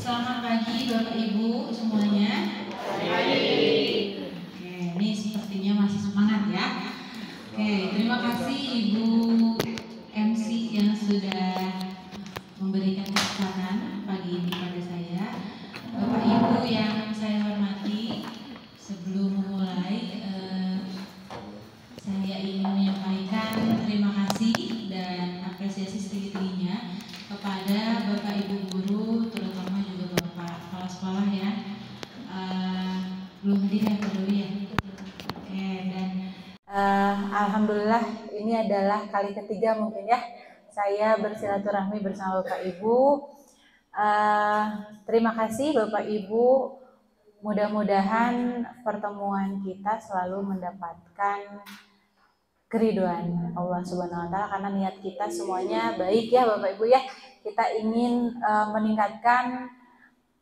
Selamat pagi Bapak Ibu semuanya. Pagi. Oke, ini sepertinya masih semangat ya. Oke, terima kasih Ibu MC yang sudah memberikan kesempatan pagi ini pada saya. Bapak Ibu yang saya hormati, sebelum memulai saya ingin menyampaikan terima kasih dan apresiasi setinggi-tingginya kepada Bapak Ibu guru, terutama juga Bapak kepala sekolah ya. Belum hadir ya Pak Dewi ya. Oke, dan alhamdulillah ini adalah kali ketiga mungkin ya saya bersilaturahmi bersama Bapak Ibu. Terima kasih Bapak Ibu. Mudah-mudahan pertemuan kita selalu mendapatkan keriduan Allah Subhanahu wa taala, karena niat kita semuanya baik ya Bapak Ibu ya. Kita ingin meningkatkan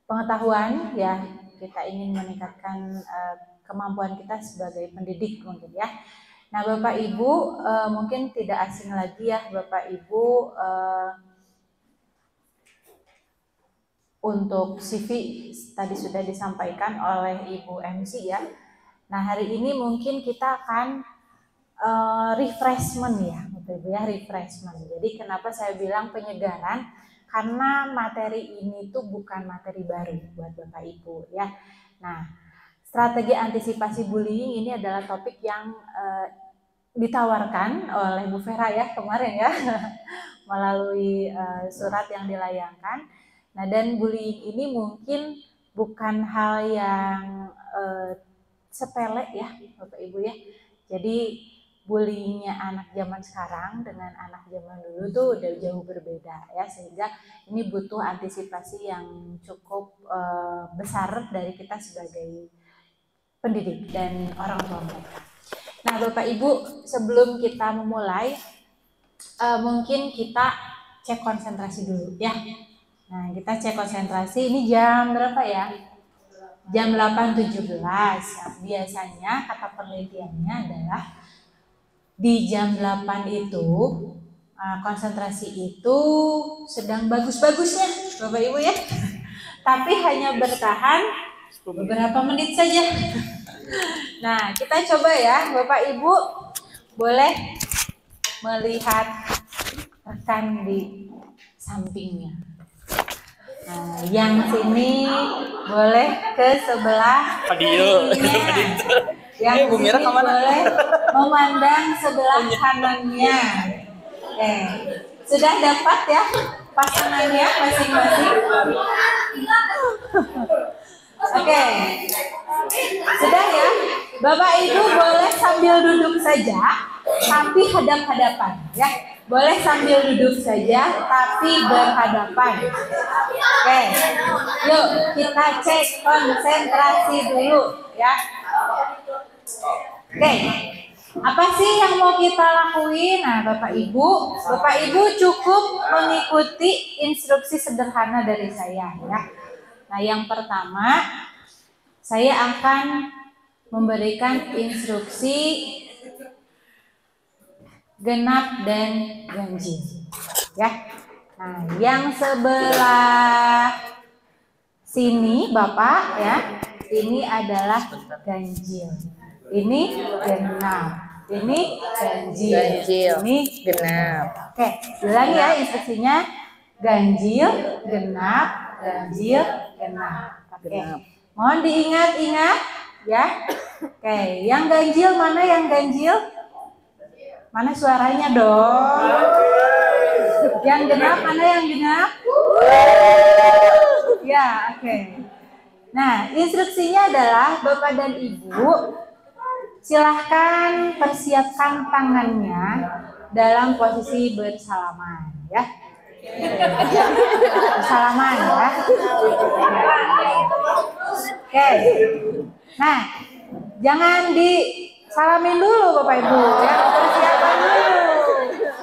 pengetahuan ya, kita ingin meningkatkan kemampuan kita sebagai pendidik mungkin ya. Nah Bapak Ibu mungkin tidak asing lagi ya Bapak Ibu, untuk CV tadi sudah disampaikan oleh Ibu MC ya. Nah hari ini mungkin kita akan refreshment ya Bapak Ibu ya, refreshment. Jadi kenapa saya bilang penyegaran? Karena materi ini tuh bukan materi baru buat Bapak Ibu ya. Nah strategi antisipasi bullying ini adalah topik yang ditawarkan oleh Bu Vera ya kemarin ya melalui surat yang dilayangkan. Nah dan bullying ini mungkin bukan hal yang sepele ya Bapak Ibu ya. Jadi bullyingnya anak zaman sekarang dengan anak zaman dulu tuh udah jauh berbeda ya, sehingga ini butuh antisipasi yang cukup besar dari kita sebagai pendidik dan orang tua mereka. Nah Bapak Ibu sebelum kita memulai mungkin kita cek konsentrasi dulu ya. Nah kita cek konsentrasi, ini jam berapa ya? Jam 8.17. Nah, biasanya kata penelitiannya adalah di jam 8 itu konsentrasi itu sedang bagus-bagusnya Bapak Ibu ya. Tapi hanya bertahan beberapa menit saja. Nah kita coba ya Bapak Ibu, boleh melihat rekan di sampingnya. Nah, yang sini boleh ke sebelah kirinya. Yang sini boleh memandang sebelah kanannya. Oke, sudah dapat ya pasangannya masing-masing. Oke, sudah ya. Bapak Ibu boleh sambil duduk saja, tapi hadap-hadapan ya. Boleh sambil duduk saja, tapi berhadapan. Oke, yuk kita cek konsentrasi dulu ya. Oke, apa sih yang mau kita lakuin? Nah Bapak Ibu cukup mengikuti instruksi sederhana dari saya ya. Nah yang pertama, saya akan memberikan instruksi genap dan ganjil ya. Nah yang sebelah sini Bapak ya, ini adalah ganjil, ini genap, ini ganjil, ini genap. Oke, ulangi ya instruksinya: ganjil, genap, ganjil, genap. Oke, mohon diingat-ingat ya. Oke, yang ganjil mana yang ganjil? Mana suaranya dong? Yang genap mana yang genap? Ya, oke. Nah, instruksinya adalah Bapak dan Ibu silahkan persiapkan tangannya dalam posisi bersalaman ya. Bersalaman ya. Oke. Nah, jangan disalamin dulu Bapak Ibu ya.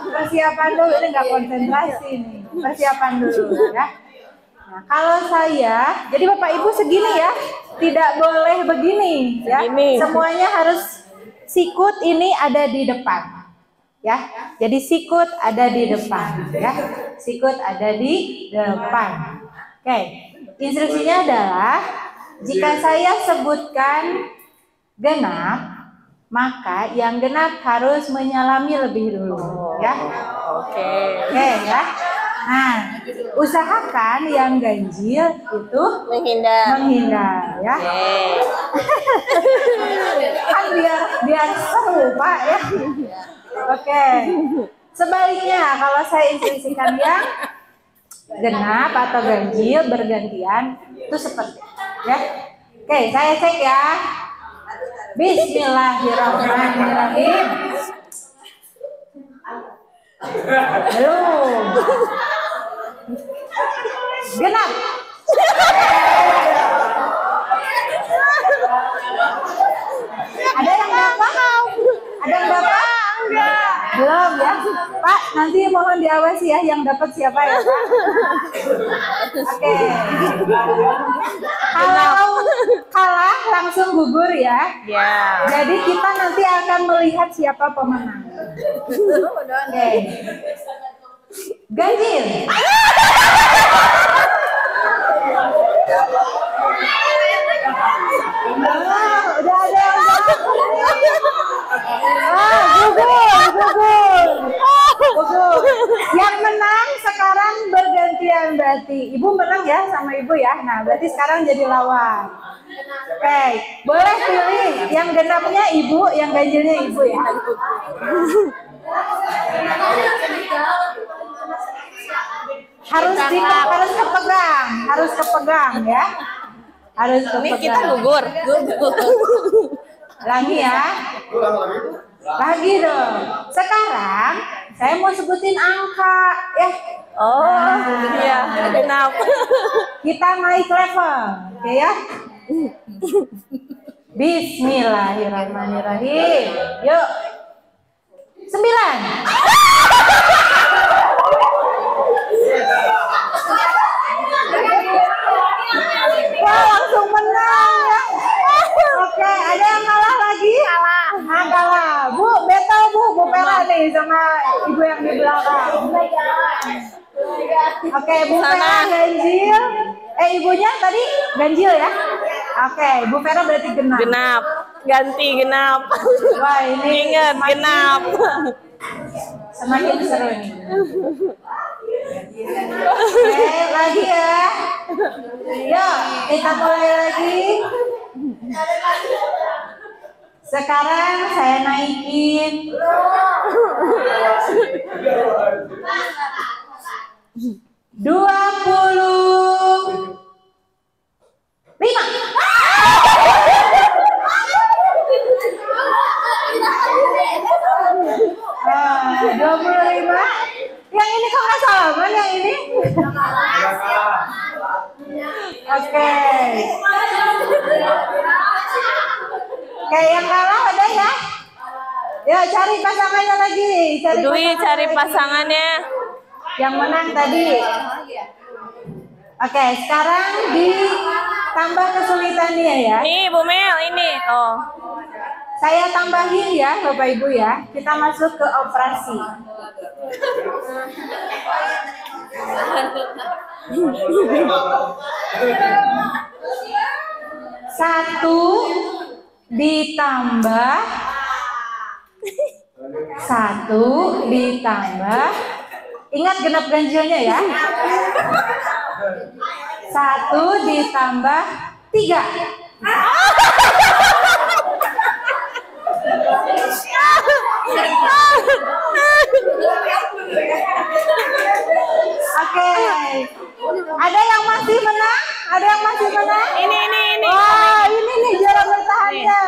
Persiapan dulu, ini nggak konsentrasi nih. Persiapan dulu ya. Nah, kalau saya, jadi Bapak Ibu segini ya, tidak boleh begini ya. Semuanya harus sikut ini ada di depan ya. Jadi sikut ada di depan ya. Sikut ada di depan. Oke. Instruksinya adalah jika saya sebutkan genap, maka yang genap harus menyalami lebih dulu, ya. Oke. Oke ya. Nah, usahakan yang ganjil itu Menghindar. ya. Oke. Kan biar seru Pak ya. Oke. Sebaliknya kalau saya instruksikan yang genap atau ganjil bergantian itu seperti ya. Oke, saya cek ya. Bismillahirrahmanirrahim. Belum. Genap. Ada yang dapat? Ada yang dapat? Enggak. Belum ya. Pak, nanti mohon diawasi ya yang dapat siapa ya, Pak. Oke. Kalau kalah langsung gugur ya. Ya. Jadi kita nanti akan melihat siapa pemenang. Oke. Ganjil. Udah ada yang gugur. Yang menang sekarang bergantian berarti. Ibu menang ya sama ibu ya. Nah, berarti sekarang jadi lawan. Oke, boleh pilih yang genapnya ibu, yang ganjilnya ibu ya. Harus kepegang ya. Harus kepegang. Ini kita gugur. Lagi ya. Lagi dong. Sekarang saya mau sebutin angka ya. Oh, iya, genap. Kita naik level, oke ya. Bismillahirrahmanirrahim. Yuk. 9. Wah, langsung menang ya. Oke, ada yang kalah lagi? Kalah. Bu, betul Bu Pera nih sama ibu yang di belakang. Oke, Bu Pera ganjil. Ibunya tadi ganjil ya? Oke, Bu Pera berarti genap. Genap. Ganti genap. Wah, ini ingat genap. Semakin seru nih. Oke, lagi ya. Yuk, kita mulai lagi. Sekarang saya naikin 25. 25. Yang ini kok nggak salaman yang ini? Oke. Oke, yang kalah ada ya? Ya, cari pasangannya lagi. Cari pasangannya. Yang menang tadi. Oke, sekarang ditambah kesulitannya ya. Nih, Bu Mel, ini. Oh. Saya tambahin ya, Bapak Ibu ya. Kita masuk ke operasi. Satu ditambah 1 ditambah, ingat genap ganjilnya ya. 1 ditambah 3. Oke. Ada yang masih menang? Ini. Wah, ini nih juara bertahannya.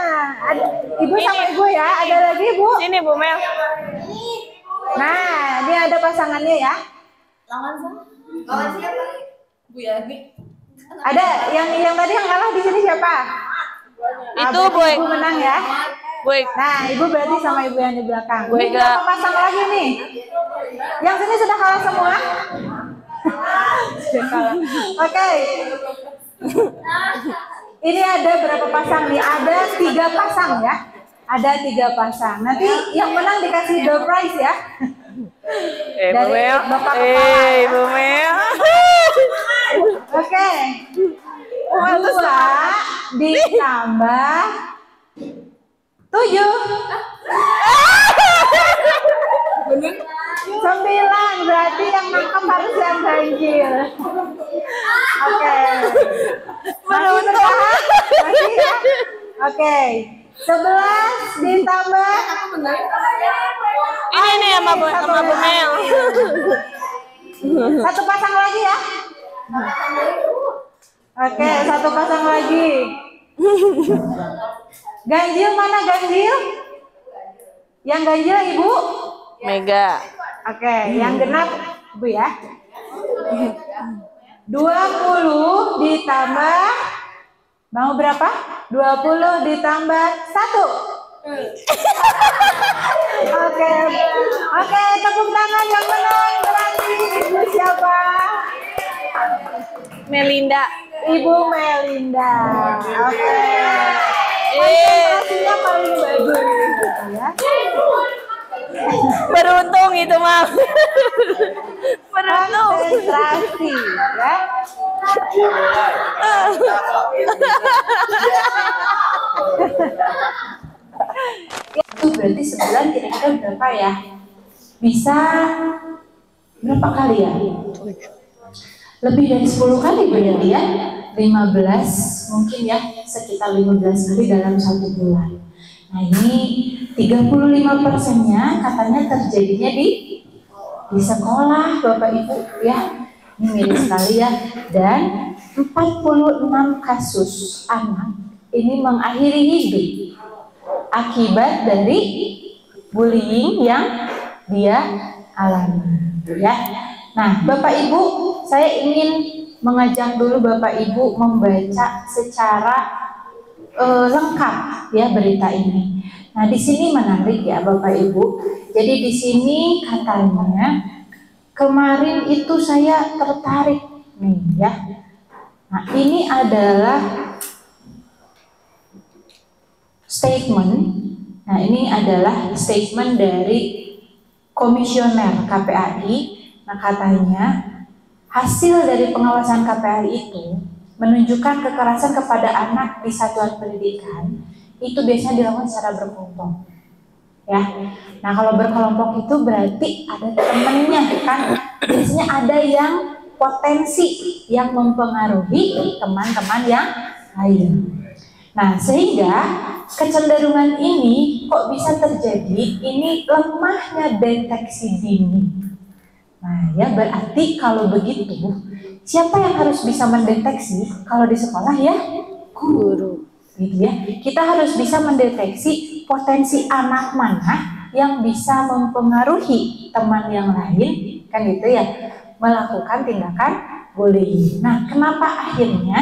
Ibu sama ibu ya. Ada lagi Bu? Sini Bu Mel. Nah, ini ada pasangannya ya. Lawan siapa? Bu Yani. Ada yang tadi yang kalah di sini siapa? Itu Bu. Ibu menang ya. Bu. Nah, ibu berarti sama ibu yang di belakang. Bu Ini berapa pasang lagi nih? Yang sini sudah kalah semua? Oke. Ini ada berapa pasang nih? Ada 3 pasang ya. Ada 3 pasang. Nanti yang menang dikasih door prize ya. Bu Mel. Bapak kepala. Bu Mel. Oke. 2 ditambah 7. 9, berarti yang nangkep harus yang ganjil. Oke. Masih bertahan? Masih ya? Oke. 11 ditambah Ini nih sama Bu Mel. satu pasang lagi ya. Oke, satu pasang lagi. Ganjil mana ganjil? Yang ganjil Ibu? Mega. Oke, yang genap Bu ya. 20 ditambah mau berapa? 20 ditambah 1. Oke, tepuk tangan yang menang berarti Ibu siapa? Melinda. Ibu Melinda. Oke. Konsentrasinya paling bagus gitu ya. Beruntung itu mah. Beruntung. Konsentrasi ya. Itu berarti sebulan kira-kira berapa ya? Bisa berapa kali ya? Lebih dari 10 kali berarti ya? 15 mungkin ya, sekitar 15 kali dalam 1 bulan. Nah ini 35%-nya katanya terjadinya di sekolah Bapak Ibu ya. Ini miris sekali ya. Dan 46 kasus anak ini mengakhiri hidup akibat dari bullying yang dia alami ya. Nah Bapak Ibu, saya ingin mengajak dulu Bapak Ibu membaca secara lengkap ya berita ini. Nah di sini menarik ya Bapak Ibu. Jadi di sini katanya kemarin itu saya tertarik nih ya. Nah ini adalah statement. Nah ini adalah statement dari komisioner KPAI. Nah katanya hasil dari pengawasan KPAI itu menunjukkan kekerasan kepada anak di satuan pendidikan itu biasanya dilakukan secara berkelompok ya. Nah kalau berkelompok itu berarti ada temennya kan, biasanya ada yang potensi yang mempengaruhi teman-teman yang lain. Nah sehingga kecenderungan ini kok bisa terjadi, ini lemahnya deteksi dini. Nah ya berarti kalau begitu siapa yang harus bisa mendeteksi? Kalau di sekolah ya guru gitu ya. Kita harus bisa mendeteksi potensi anak mana yang bisa mempengaruhi teman yang lain kan gitu ya, melakukan tindakan bullying. Nah kenapa akhirnya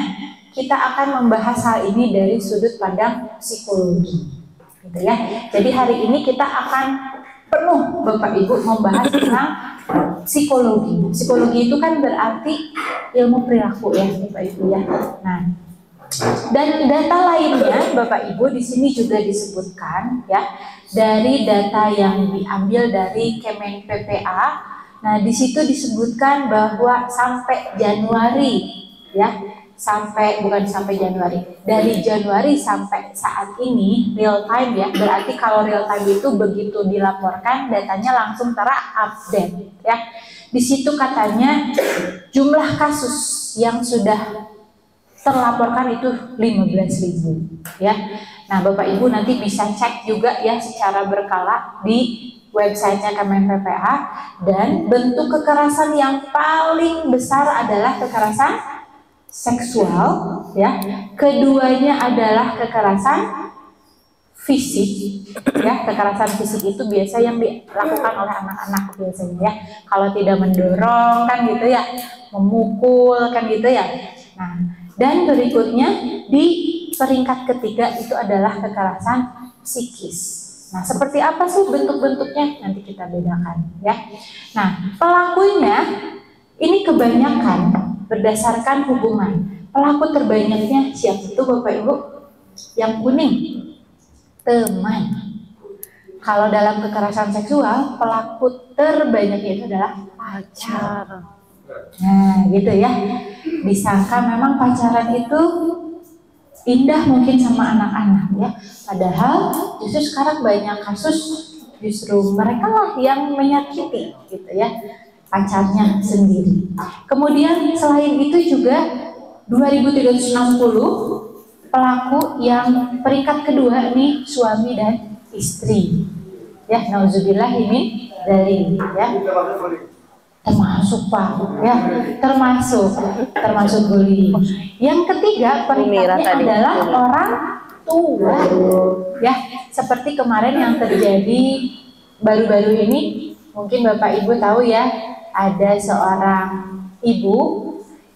kita akan membahas hal ini dari sudut pandang psikologi gitu ya. Jadi hari ini kita akan penuh Bapak Ibu membahas tentang psikologi. Psikologi itu kan berarti ilmu perilaku ya Bapak Ibu ya. Nah, dan data lainnya Bapak Ibu di sini juga disebutkan ya dari data yang diambil dari Kemen PPA. Nah, di situ disebutkan bahwa sampai Januari ya, bukan sampai Januari, dari Januari sampai saat ini real time ya, berarti kalau real time itu begitu dilaporkan datanya langsung terupdate ya. Di situ katanya jumlah kasus yang sudah terlaporkan itu 15.000 ya. Nah Bapak Ibu nanti bisa cek juga ya secara berkala di websitenya Kemen PPA. Dan bentuk kekerasan yang paling besar adalah kekerasan seksual ya, keduanya adalah kekerasan fisik ya. Kekerasan fisik itu biasa yang dilakukan oleh anak-anak biasanya ya, kalau tidak mendorong kan gitu ya, memukul kan gitu ya. Nah dan berikutnya di peringkat ketiga itu adalah kekerasan psikis. Nah seperti apa sih bentuk-bentuknya nanti kita bedakan ya. Nah pelakunya ini kebanyakan berdasarkan hubungan. Pelaku terbanyaknya siapa itu Bapak Ibu? Yang kuning, teman. Kalau dalam kekerasan seksual, pelaku terbanyaknya itu adalah pacar. Nah gitu ya. disangka memang pacaran itu indah mungkin sama anak-anak ya. Padahal justru sekarang banyak kasus justru mereka lah yang menyakiti gitu ya pacarnya sendiri. Kemudian selain itu juga 2360 pelaku yang peringkat kedua nih suami dan istri. Ya, nauzubillah min dzalik ya. Termasuk Pak ya, termasuk bullying. Yang ketiga peringkatnya adalah orang tua ya, seperti kemarin yang terjadi baru-baru ini, mungkin Bapak Ibu tahu ya, ada seorang ibu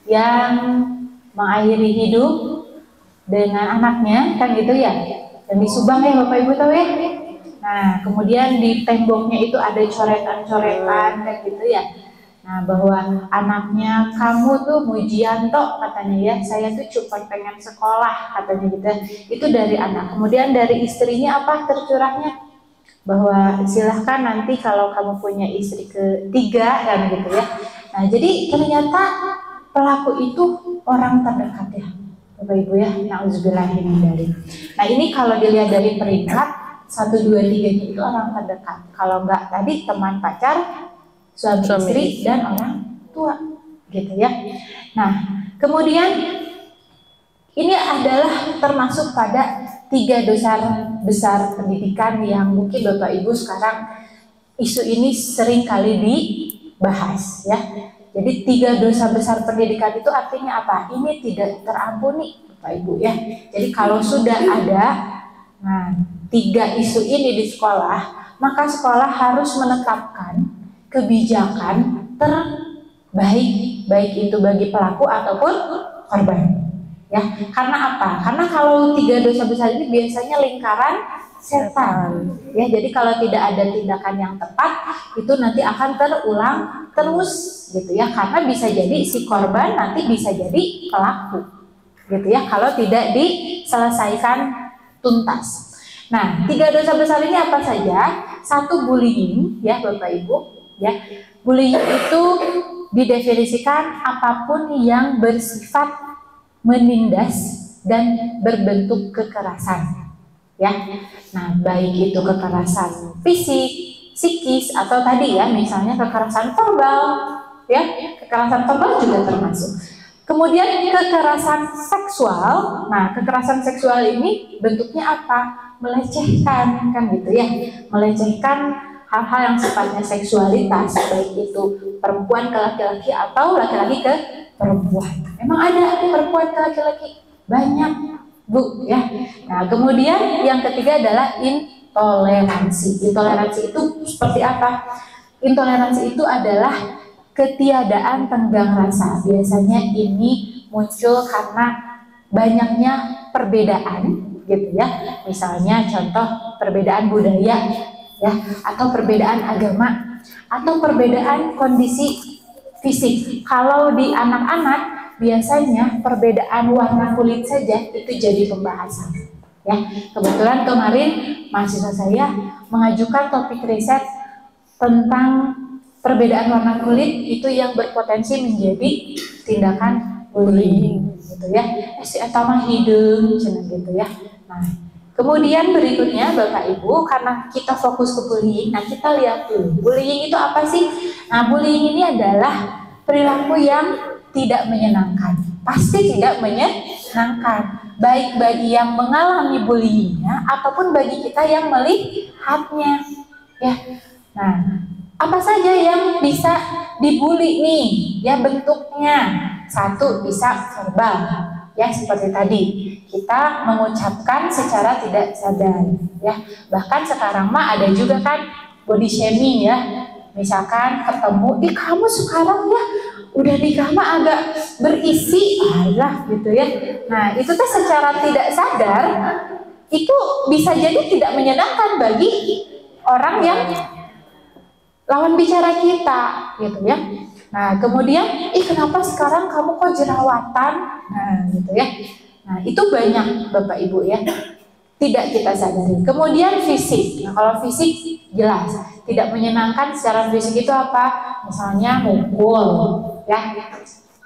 yang mengakhiri hidup dengan anaknya kan gitu ya, dan di Subang ya Bapak Ibu tahu ya. Nah kemudian di temboknya itu ada coretan-coretan kan gitu ya. Nah bahwa anaknya, kamu tuh Mujianto katanya ya, saya tuh cuma pengen sekolah katanya gitu. Itu dari anak. Kemudian dari istrinya apa tercurahnya? Bahwa silahkan nanti kalau kamu punya istri ketiga kan gitu ya. Nah jadi ternyata pelaku itu orang terdekat ya Bapak Ibu ya, nauzubillahimindzalik. Nah ini kalau dilihat dari peringkat 1, 2, 3 itu orang terdekat. Kalau enggak tadi teman pacar, suami istri dan orang tua gitu ya. Nah kemudian ini adalah termasuk pada 3 dosa besar pendidikan yang mungkin Bapak Ibu sekarang isu ini sering kali dibahas ya. Jadi 3 dosa besar pendidikan itu artinya apa? Ini tidak terampuni Bapak Ibu ya. Jadi kalau sudah ada 3 isu ini di sekolah, maka sekolah harus menetapkan kebijakan terbaik, baik itu bagi pelaku ataupun korban. Ya, karena apa? Karena kalau 3 dosa besar ini biasanya lingkaran setan. Ya, jadi kalau tidak ada tindakan yang tepat, itu nanti akan terulang terus gitu ya. Karena bisa jadi si korban nanti bisa jadi pelaku. Gitu ya, kalau tidak diselesaikan tuntas. Nah, 3 dosa besar ini apa saja? 1 bullying ya Bapak Ibu ya. Bullying itu didefinisikan apapun yang bersifat menindas dan berbentuk kekerasan ya. Nah, baik itu kekerasan fisik, psikis atau tadi ya misalnya kekerasan verbal ya. Kekerasan verbal juga termasuk. Kemudian kekerasan seksual. Nah, kekerasan seksual ini bentuknya apa? Melecehkan kan gitu ya. Melecehkan hal-hal yang sifatnya seksualitas, baik itu perempuan ke laki-laki atau laki-laki ke perempuan. Memang ada perempuan ke laki-laki banyak Bu ya. Nah, kemudian yang ketiga adalah intoleransi. Intoleransi itu seperti apa? Intoleransi itu adalah ketiadaan tenggang rasa. Biasanya ini muncul karena banyaknya perbedaan gitu ya. Misalnya contoh perbedaan budaya ya, atau perbedaan agama, atau perbedaan kondisi fisik. Kalau di anak-anak biasanya perbedaan warna kulit saja itu jadi pembahasan. Ya, kebetulan kemarin mahasiswa saya mengajukan topik riset tentang perbedaan warna kulit itu yang berpotensi menjadi tindakan bullying gitu ya. Si etama hidung cenah gitu ya. Nah, kemudian berikutnya Bapak Ibu, karena kita fokus ke bullying, nah kita lihat dulu bullying itu apa sih? Nah, bullying ini adalah perilaku yang tidak menyenangkan. Pasti tidak menyenangkan, baik bagi yang mengalami bullyingnya ataupun bagi kita yang melihatnya ya. Nah, apa saja yang bisa dibully nih ya bentuknya? 1 bisa verbal ya, seperti tadi kita mengucapkan secara tidak sadar ya. Bahkan sekarang mah ada juga kan body shaming ya. Misalkan ketemu, kamu sekarang ya udah nikah mah agak berisi alah gitu ya. Nah itu tuh secara tidak sadar itu bisa jadi tidak menyenangkan bagi orang yang lawan bicara kita gitu ya. Nah kemudian kenapa sekarang kamu kok jerawatan, nah gitu ya. Nah itu banyak Bapak Ibu ya, tidak kita sadari. Kemudian fisik. Nah kalau fisik jelas tidak menyenangkan secara fisik itu apa? Misalnya mukul ya,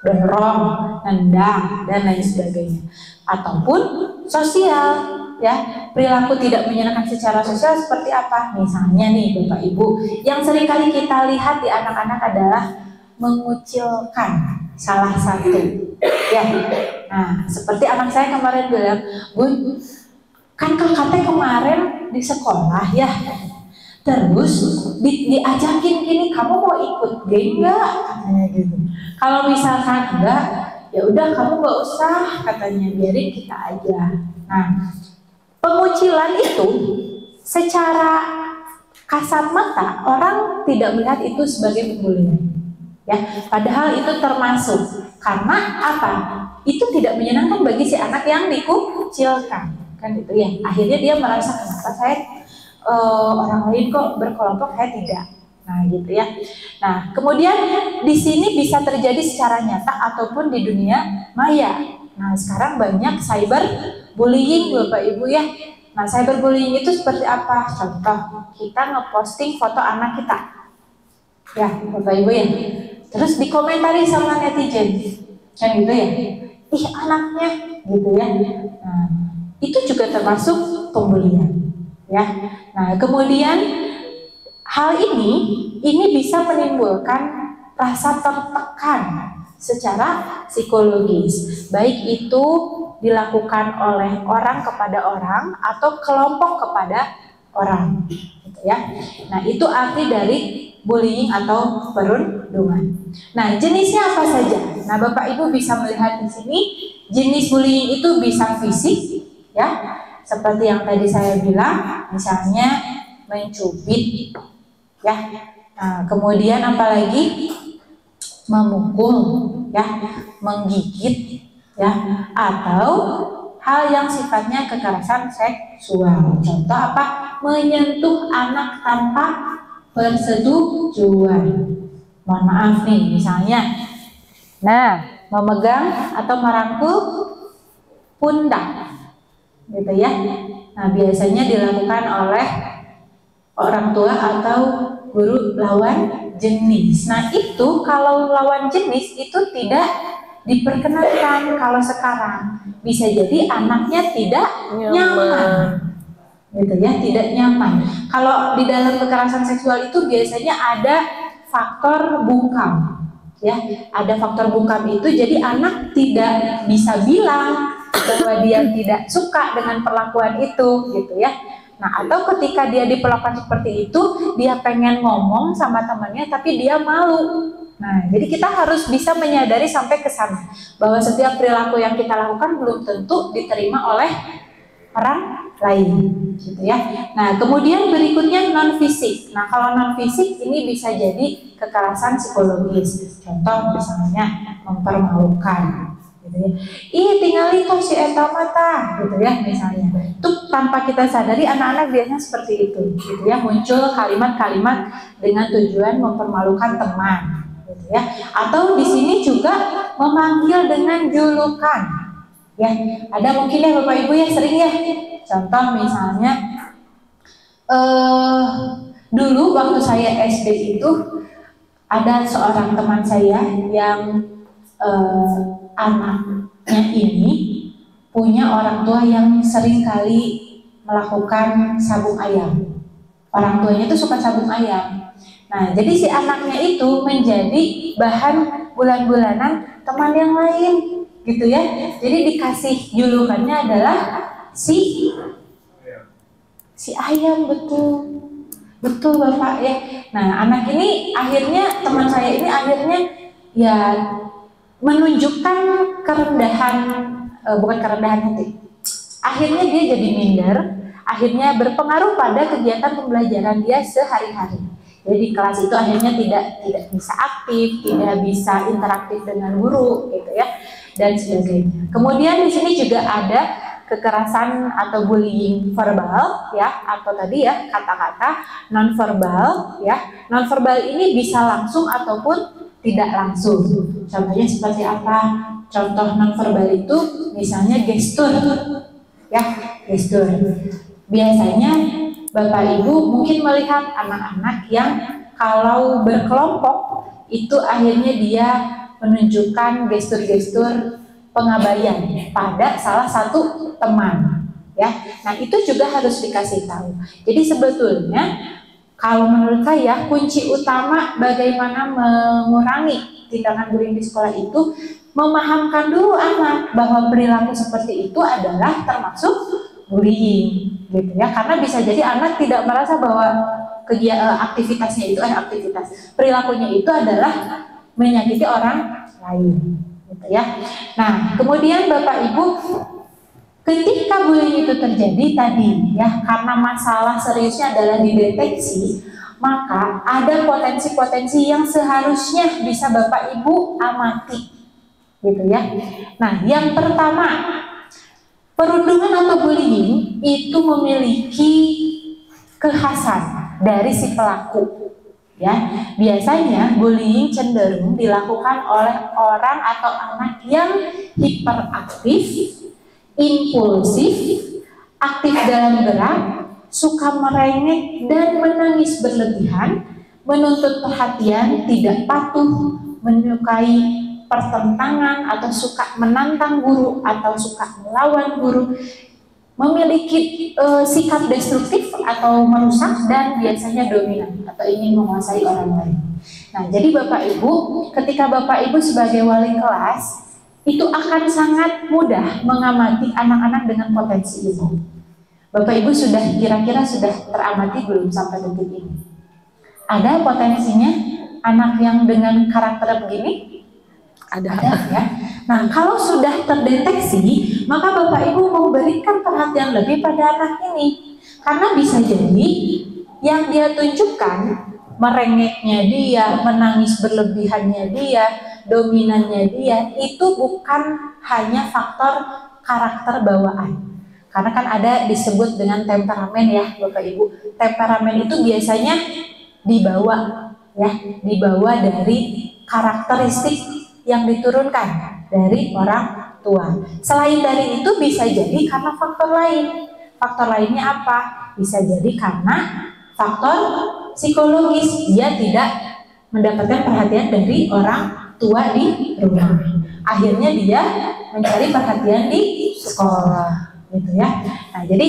dorong, nendang, dan lain sebagainya. Ataupun sosial, ya, perilaku tidak menyenangkan secara sosial seperti apa? Misalnya nih Bapak Ibu, yang seringkali kita lihat di anak-anak adalah mengucilkan salah satu, ya. Nah, seperti anak saya kemarin bilang, "Bun, kan kakak kemarin di sekolah ya, terus diajakin gini, kamu mau ikut game nggak?" Katanya gitu. Kalau misalkan enggak, ya udah kamu nggak usah, katanya, biarin kita aja. Nah, pengucilan itu secara kasat mata orang tidak melihat itu sebagai pembulian, ya. Padahal itu termasuk, karena apa? Itu tidak menyenangkan bagi si anak yang dikucilkan, kan gitu ya. Akhirnya dia merasa, kenapa saya orang lain kok berkelompok, saya tidak. Nah, gitu ya. Nah, kemudian di sini bisa terjadi secara nyata ataupun di dunia maya. Nah, sekarang banyak cyber bullying Bapak Ibu ya. Nah, cyberbullying itu seperti apa? Contoh, kita ngeposting foto anak kita, ya Bapak Ibu ya. Terus dikomentari sama netizen, kan gitu ya. Ih, anaknya, gitu ya. Nah, itu juga termasuk pembulian, ya. Nah, kemudian hal ini bisa menimbulkan rasa tertekan secara psikologis, baik itu dilakukan oleh orang kepada orang atau kelompok kepada orang, gitu ya. Nah, itu arti dari bullying atau perundungan. Nah, jenisnya apa saja? Nah, Bapak Ibu bisa melihat di sini jenis bullying itu bisa fisik, ya, seperti yang tadi saya bilang, misalnya mencubit, ya. Nah, kemudian apalagi memukul, ya, menggigit, ya, atau hal yang sifatnya kekerasan seksual. Contoh apa? Menyentuh anak tanpa persetujuan. Mohon maaf nih, misalnya, nah, memegang atau merangkul pundak, gitu ya. Nah, biasanya dilakukan oleh orang tua atau guru lawan jenis. Nah, itu kalau lawan jenis itu tidak diperkenankan kalau sekarang. Bisa jadi anaknya tidak nyaman, gitu ya, tidak nyaman. Kalau di dalam kekerasan seksual itu biasanya ada faktor bungkam, ya, ada faktor bungkam itu. Jadi anak tidak bisa bilang bahwa dia tidak suka dengan perlakuan itu, gitu ya. Nah, atau ketika dia diperlakukan seperti itu, dia pengen ngomong sama temannya tapi dia malu. Nah, jadi kita harus bisa menyadari sampai ke sana bahwa setiap perilaku yang kita lakukan belum tentu diterima oleh orang lain, gitu ya. Nah, kemudian berikutnya non fisik. Nah, kalau non fisik ini bisa jadi kekerasan psikologis. Contoh misalnya mempermalukan, gitu ya. Ih, tinggal itu si eta mata, gitu ya, misalnya. Itu tanpa kita sadari anak-anak biasanya seperti itu, gitu ya. Muncul kalimat-kalimat dengan tujuan mempermalukan teman, gitu ya. Atau di sini juga memanggil dengan julukan, ya. Ada mungkin ya Bapak Ibu ya sering ya. Contoh misalnya dulu waktu saya SD itu ada seorang teman saya yang anaknya ini punya orang tua yang sering kali melakukan sabung ayam. Orang tuanya itu suka sabung ayam. Nah, jadi si anaknya itu menjadi bahan bulan-bulanan teman yang lain, gitu ya. Jadi dikasih julukannya adalah si ayam, betul Bapak ya. Nah, anak ini akhirnya, teman saya ini akhirnya ya menunjukkan kerendahan, bukan kerendahan hati. Akhirnya dia jadi minder, akhirnya berpengaruh pada kegiatan pembelajaran dia sehari-hari. Jadi di kelas itu akhirnya tidak bisa aktif, tidak bisa interaktif dengan guru, gitu ya, dan sebagainya. Kemudian di sini juga ada kekerasan atau bullying verbal, ya, atau tadi ya kata-kata non-verbal, ya. Non-verbal ini bisa langsung ataupun tidak langsung. Contohnya seperti apa? Contoh non-verbal itu misalnya gestur, ya, gestur. Biasanya Bapak Ibu mungkin melihat anak-anak yang kalau berkelompok itu akhirnya dia menunjukkan gestur-gestur pengabaian pada salah satu teman, ya. Nah, itu juga harus dikasih tahu. Jadi sebetulnya kalau menurut saya kunci utama bagaimana mengurangi tindakan bullying di sekolah itu memahamkan dulu anak bahwa perilaku seperti itu adalah termasuk bullying, gitu ya. Karena bisa jadi anak tidak merasa bahwa aktivitasnya itu perilakunya itu adalah menyakiti orang lain, gitu ya. Nah, kemudian Bapak Ibu, ketika bullying itu terjadi tadi ya, karena masalah seriusnya adalah dideteksi, maka ada potensi-potensi yang seharusnya bisa Bapak Ibu amati, gitu ya. Nah, yang pertama, perundungan atau bullying itu memiliki kekhasan dari si pelaku, ya. Biasanya bullying cenderung dilakukan oleh orang atau anak yang hiperaktif, impulsif, aktif dalam gerak, suka merengek dan menangis berlebihan, menuntut perhatian, tidak patuh, menyukai pertentangan atau suka menantang guru atau suka melawan guru, memiliki sikap destruktif atau merusak, dan biasanya dominan atau ingin menguasai orang lain. Nah, jadi Bapak Ibu, ketika Bapak Ibu sebagai wali kelas itu akan sangat mudah mengamati anak-anak dengan potensi itu. Bapak Ibu kira-kira sudah teramati belum sampai detik ini? Ada potensinya anak yang dengan karakter begini? Ada ya. Nah, kalau sudah terdeteksi, maka Bapak Ibu memberikan perhatian lebih pada anak ini. Karena bisa jadi yang dia tunjukkan, merengeknya dia, menangis berlebihannya dia, dominannya dia, itu bukan hanya faktor karakter bawaan. Karena kan ada disebut dengan temperamen ya Bapak Ibu. Temperamen itu biasanya dibawa dari karakteristik yang diturunkan dari orang tua. Selain dari itu bisa jadi karena faktor lain. Faktor lainnya apa? Bisa jadi karena faktor psikologis. Dia tidak mendapatkan perhatian dari orang tua di rumah. Akhirnya dia mencari perhatian di sekolah, gitu ya. Nah, jadi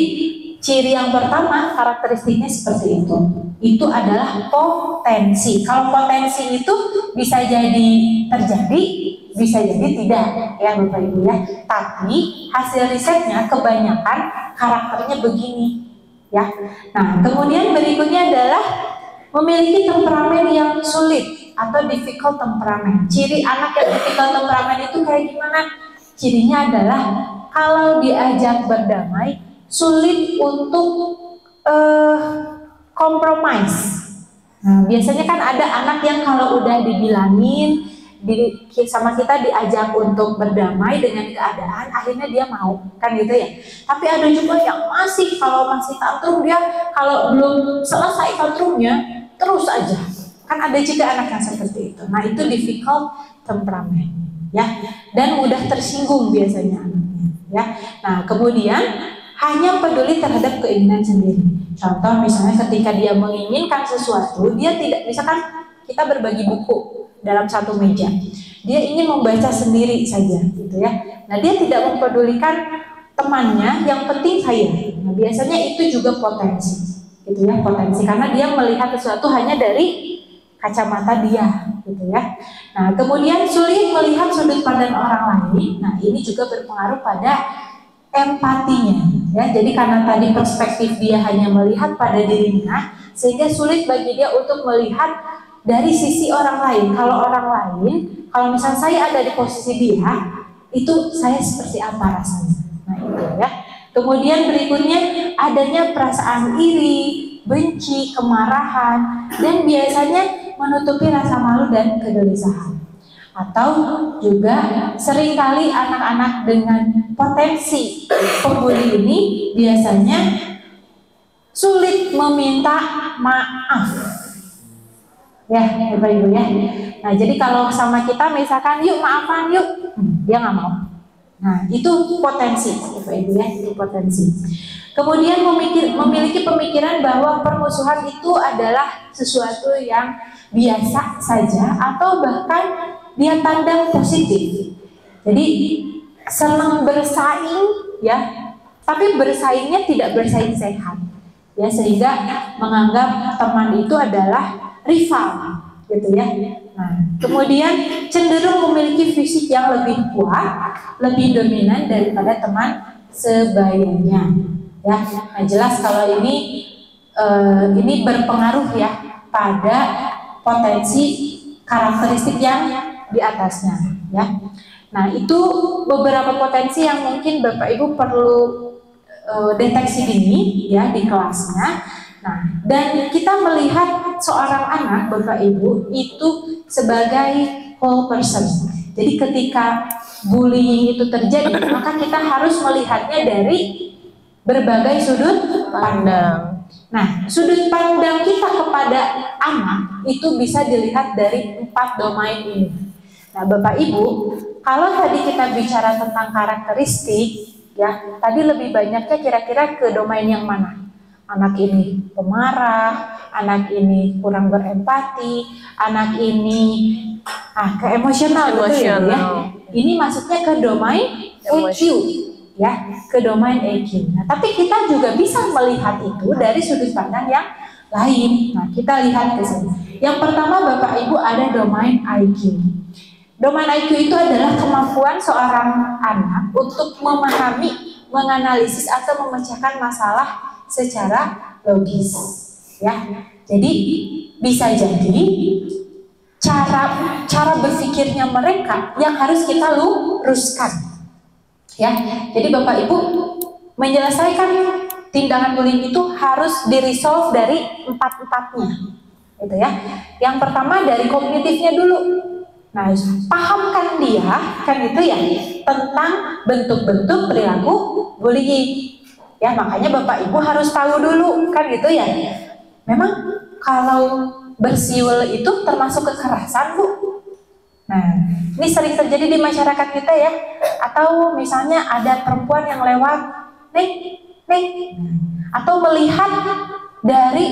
ciri yang pertama karakteristiknya seperti itu. Itu adalah potensi. Kalau potensi itu bisa jadi terjadi, bisa jadi tidak, ya Bapak Ibu ya. Tapi hasil risetnya kebanyakan karakternya begini, ya. Nah, kemudian berikutnya adalah memiliki temperamen yang sulit atau difficult temperamen. Ciri anak yang difficult temperamen itu kayak gimana? Cirinya adalah kalau diajak berdamai sulit untuk compromise. Nah, biasanya kan ada anak yang kalau udah dibilangin sama kita diajak untuk berdamai dengan keadaan, akhirnya dia mau, kan gitu ya. Tapi ada juga yang kalau masih tantrum, dia kalau belum selesai tantrumnya terus aja. Kan ada juga anak yang seperti itu. Nah, itu difficult temperamen, ya. Dan mudah tersinggung biasanya anaknya, ya. Nah, kemudian hanya peduli terhadap keinginan sendiri. Contoh misalnya ketika dia menginginkan sesuatu, dia tidak, misalkan kita berbagi buku dalam satu meja, dia ingin membaca sendiri saja, gitu ya. Nah, dia tidak mempedulikan temannya, yang penting saya. Nah, biasanya itu juga potensi, gitu ya, potensi karena dia melihat sesuatu hanya dari kacamata dia, gitu ya. Nah, kemudian sulit melihat sudut pandang orang lain. Nah, ini juga berpengaruh pada empatinya, ya. Jadi karena tadi perspektif dia hanya melihat pada dirinya, sehingga sulit bagi dia untuk melihat dari sisi orang lain. Kalau orang lain, kalau misalnya saya ada di posisi dia, itu saya seperti apa rasanya. Nah, itu ya. Kemudian berikutnya adanya perasaan iri, benci, kemarahan, dan biasanya menutupi rasa malu dan kegelisahan. Atau juga seringkali anak-anak dengan potensi pembuli ini biasanya sulit meminta maaf, ya Bapak Ibu ya. Nah, jadi kalau sama kita misalkan yuk maafan yuk, dia nggak mau. Nah, itu potensi Bapak Ibu ya, itu potensi. Kemudian memiliki pemikiran bahwa permusuhan itu adalah sesuatu yang biasa saja atau bahkan dia pandang positif. Jadi senang bersaing ya, tapi bersaingnya tidak bersaing sehat ya, sehingga menganggap teman itu adalah rival gitu ya. Nah, kemudian cenderung memiliki fisik yang lebih kuat, lebih dominan daripada teman sebayanya ya. Nah, jelas kalau ini berpengaruh ya pada potensi karakteristik yang di atasnya ya. Nah, itu beberapa potensi yang mungkin Bapak Ibu perlu deteksi dini ya di kelasnya. Nah, dan kita melihat seorang anak Bapak Ibu itu sebagai whole person. Jadi ketika bullying itu terjadi, maka kita harus melihatnya dari berbagai sudut pandang. Nah, sudut pandang kita kepada anak itu bisa dilihat dari 4 domain ini. Nah, Bapak Ibu, kalau tadi kita bicara tentang karakteristik, ya, tadi lebih banyaknya kira-kira ke domain yang mana? Anak ini pemarah, anak ini kurang berempati, anak ini ke emosional, betul ya? Ini masuknya ke domain EQ, ya, ke domain EQ. Nah, tapi kita juga bisa melihat itu dari sudut pandang yang lain. Nah, kita lihat ke sini. Yang pertama Bapak Ibu ada domain IQ. Domain IQ itu adalah kemampuan seorang anak untuk memahami, menganalisis atau memecahkan masalah secara logis, ya. Jadi bisa jadi cara berpikirnya mereka yang harus kita luruskan, ya. Jadi Bapak Ibu menyelesaikan tindakan bullying itu harus diresolve dari 4-4-nya, gitu ya. Yang pertama dari kognitifnya dulu. Nah, pahamkan dia kan gitu ya tentang bentuk-bentuk perilaku bullying. Ya, makanya Bapak Ibu harus tahu dulu kan gitu ya. Memang kalau bersiul itu termasuk kekerasan, Bu. Nah, ini sering terjadi di masyarakat kita ya. Atau misalnya ada perempuan yang lewat, Neng, atau melihat dari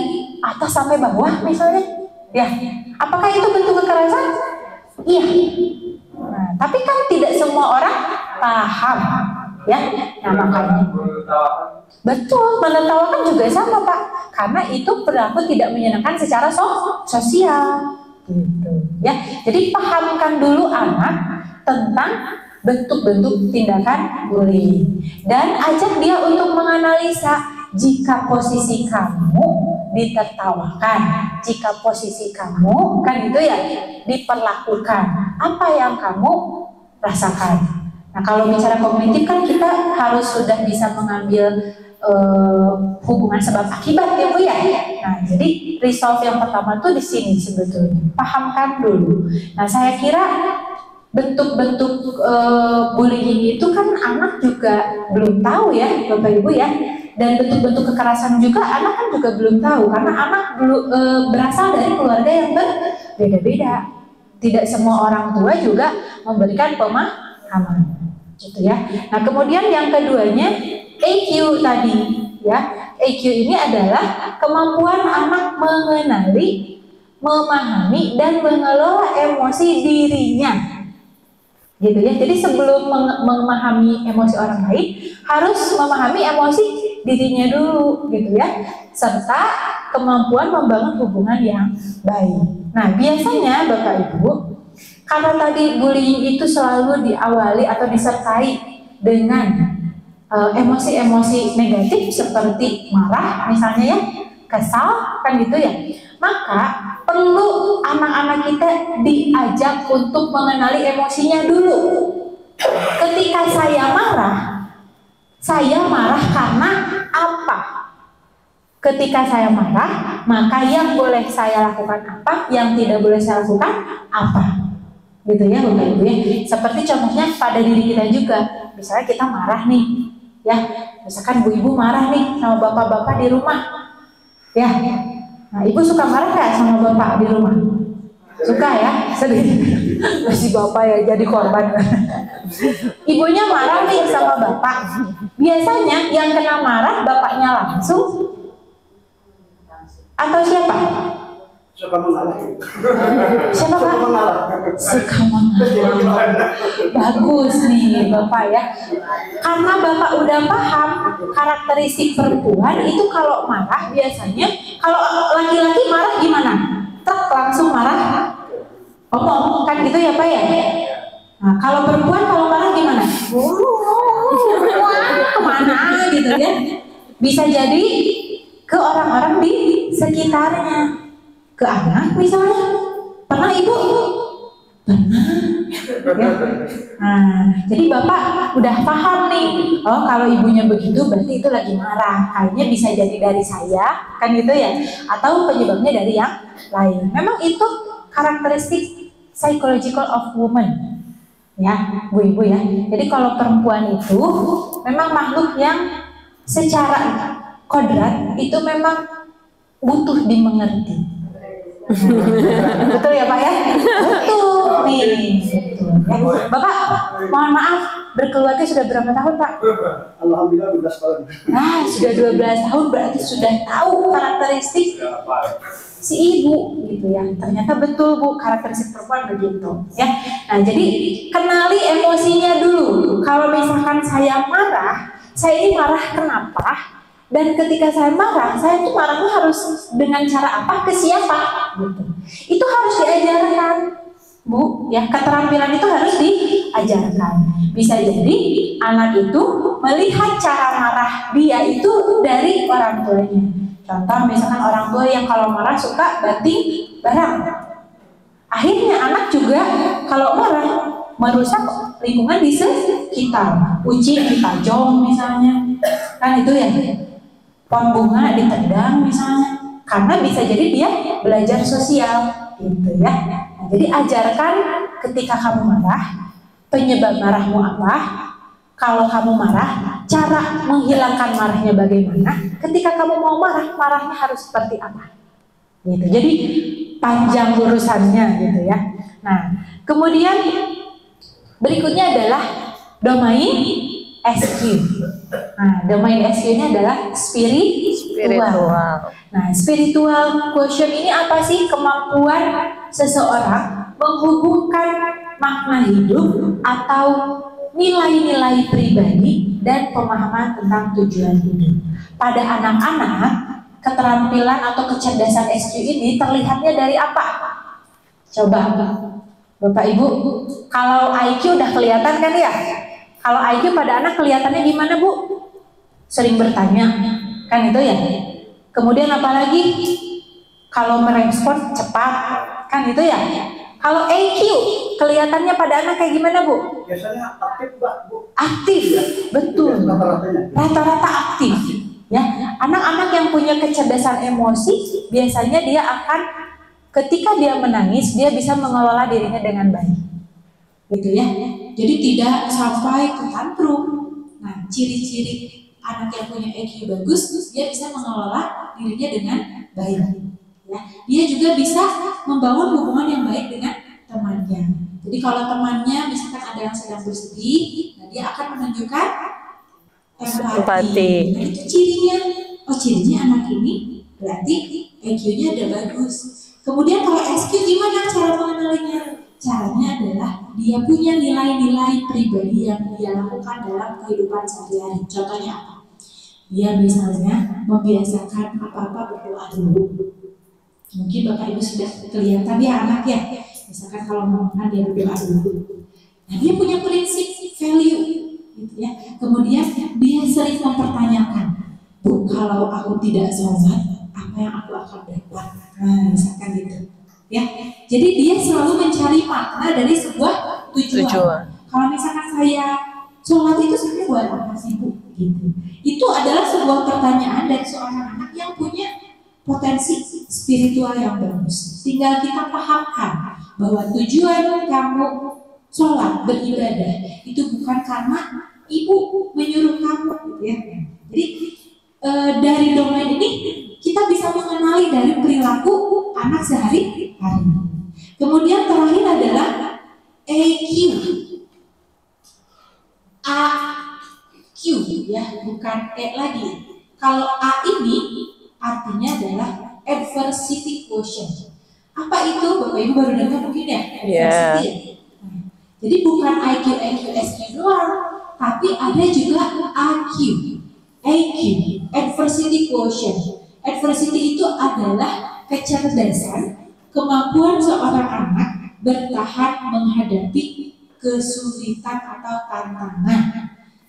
atas sampai bawah misalnya. Ya, apakah itu bentuk kekerasan? Iya. Nah, tapi kan tidak semua orang paham, ya. Nah, makanya betul, menertawakan juga sama, Pak, karena itu perilaku tidak menyenangkan secara sosial, gitu, ya. Jadi pahamkan dulu anak tentang bentuk-bentuk tindakan bullying dan ajak dia untuk menganalisa jika posisi kamu ditertawakan, jika posisi kamu kan gitu ya diperlakukan, apa yang kamu rasakan. Nah, kalau bicara kognitif kan kita harus sudah bisa mengambil hubungan sebab akibat ya Bu ya. Nah, jadi resolve yang pertama tuh di sini sebetulnya. Pahamkan dulu. Nah, saya kira bentuk-bentuk bullying itu kan anak juga belum tahu ya Bapak Ibu ya. Dan bentuk-bentuk kekerasan juga anak kan juga belum tahu karena anak berasal dari keluarga yang berbeda-beda. Tidak semua orang tua juga memberikan pemahaman, gitu ya. Nah, kemudian yang keduanya EQ tadi, ya. EQ ini adalah kemampuan anak mengenali, memahami dan mengelola emosi dirinya, gitu ya. Jadi sebelum memahami emosi orang lain harus memahami emosi dirinya dulu, gitu ya, serta kemampuan membangun hubungan yang baik. Nah, biasanya Bapak Ibu, karena tadi bullying itu selalu diawali atau disertai dengan emosi-emosi negatif seperti marah misalnya ya, kesal kan gitu ya, maka perlu anak-anak kita diajak untuk mengenali emosinya dulu. Ketika saya marah karena apa? Ketika saya marah, maka yang boleh saya lakukan apa, yang tidak boleh saya lakukan apa, gitu ya Bapak Ibu ya. Seperti contohnya pada diri kita juga, misalnya kita marah nih, ya, misalkan Bu Ibu marah nih sama bapak-bapak di rumah, ya. Nah, Ibu suka marah nggak sama bapak di rumah? Suka ya, sedih. Si bapak ya jadi korban. Ibunya marah nih sama bapak. Biasanya yang kena marah bapaknya langsung atau siapa? Suka mengalah. Siapa Pak? Suka mengalah. Bagus nih Bapak ya. Karena Bapak udah paham karakteristik perempuan itu kalau marah biasanya, kalau laki-laki marah gimana? Tek langsung marah. Omong kan gitu ya Pak ya? Nah, kalau perempuan kalau marah gimana? Kemana gitu ya? Bisa jadi ke orang-orang di sekitarnya. Ke anak misalnya, pernah ibu? Pernah. Ya. Nah, jadi bapak udah paham nih, oh kalau ibunya begitu berarti itu lagi marah. Kayaknya bisa jadi dari saya, kan gitu ya? Atau penyebabnya dari yang lain. Memang itu karakteristik psychological of woman, ya, bu ibu ya. Jadi kalau perempuan itu memang makhluk yang secara kodrat itu memang butuh dimengerti. Betul ya Pak ya? Betul nih. Ya. Bapak, mohon maaf, berkeluarga sudah berapa tahun Pak? Alhamdulillah 12 tahun. Nah, sudah 12 tahun berarti sudah tahu karakteristik si ibu gitu ya. Ternyata betul Bu, karakteristik perempuan begitu ya. Nah, jadi kenali emosinya dulu. Kalau misalkan saya marah, saya ini marah kenapa? Dan ketika saya marah, saya itu marahnya harus dengan cara apa, ke siapa gitu. Itu harus diajarkan Bu, ya keterampilan itu harus diajarkan. Bisa jadi anak itu melihat cara marah dia itu dari orang tuanya. Contoh misalkan orang tua yang kalau marah suka banting barang. Akhirnya anak juga kalau marah merusak lingkungan di sekitar. Kucing ditajong misalnya, kan itu ya. Pohon bunga ditendang misalnya, karena bisa jadi dia belajar sosial gitu ya. Nah, jadi ajarkan ketika kamu marah, penyebab marahmu apa, kalau kamu marah, cara menghilangkan marahnya bagaimana, ketika kamu mau marah, marahnya harus seperti apa gitu. Jadi panjang urusannya gitu ya. Nah, kemudian berikutnya adalah domain SQ. Nah, domain SQ-nya adalah spiritual. Nah, spiritual quotient ini apa sih? Kemampuan seseorang menghubungkan makna hidup atau nilai-nilai pribadi dan pemahaman tentang tujuan hidup. Pada anak-anak, keterampilan atau kecerdasan SQ ini terlihatnya dari apa? Coba, Bapak Ibu, kalau IQ udah kelihatan kan ya? Kalau IQ pada anak kelihatannya gimana Bu? Sering bertanya, kan itu ya. Kemudian apalagi kalau merespon cepat, kan itu ya. Kalau EQ kelihatannya pada anak kayak gimana Bu? Biasanya aktif Bu. Aktif, betul. Rata-rata aktif. Ya, anak-anak yang punya kecerdasan emosi biasanya dia akan ketika dia menangis dia bisa mengelola dirinya dengan baik, gitu ya. Jadi tidak sampai ke tantrum. Nah, ciri-ciri anak yang punya EQ bagus, dia bisa mengelola dirinya dengan baik. Ya, dia juga bisa membangun hubungan yang baik dengan temannya. Jadi kalau temannya misalkan ada yang sedang bersedih, nah dia akan menunjukkan empati. Nah, itu cirinya. Oh, cirinya anak ini berarti EQ-nya udah bagus. Kemudian kalau SQ gimana cara mengenalinya? Caranya adalah dia punya nilai-nilai pribadi yang dia lakukan dalam kehidupan sehari-hari. Contohnya apa? Dia misalnya membiasakan apa-apa berdoa dulu. Mungkin Bapak Ibu sudah kelihatan ya anak ya. Misalkan kalau mau makan dia berdoa dulu. Nah, dia punya prinsip value, gitu ya. Kemudian dia sering mempertanyakan, Bu, kalau aku tidak sholat, apa yang aku akan dapat? Nah, misalkan gitu. Ya, jadi dia selalu mencari makna dari sebuah tujuan. Kalau misalkan saya sholat itu sebenarnya buat apa sih Bu? Gitu. Itu adalah sebuah pertanyaan dari seorang anak yang punya potensi spiritual yang bagus. Tinggal kita pahamkan bahwa tujuan kamu sholat beribadah itu bukan karena ibu menyuruh kamu, gitu ya. Jadi dari domain ini kita bisa mengenali dari perilaku anak sehari-hari. Kemudian terakhir adalah EQ, AQ ya, bukan E lagi. Kalau A ini artinya adalah adversity quotient. Apa itu? Bapak Ibu baru dengar mungkin ya? Iya. Adversity ya? Jadi bukan IQ, EQ, SQ doang, tapi ada juga AQ, adversity quotient. Adversity itu adalah kecerdasan, kemampuan seorang anak bertahan menghadapi kesulitan atau tantangan.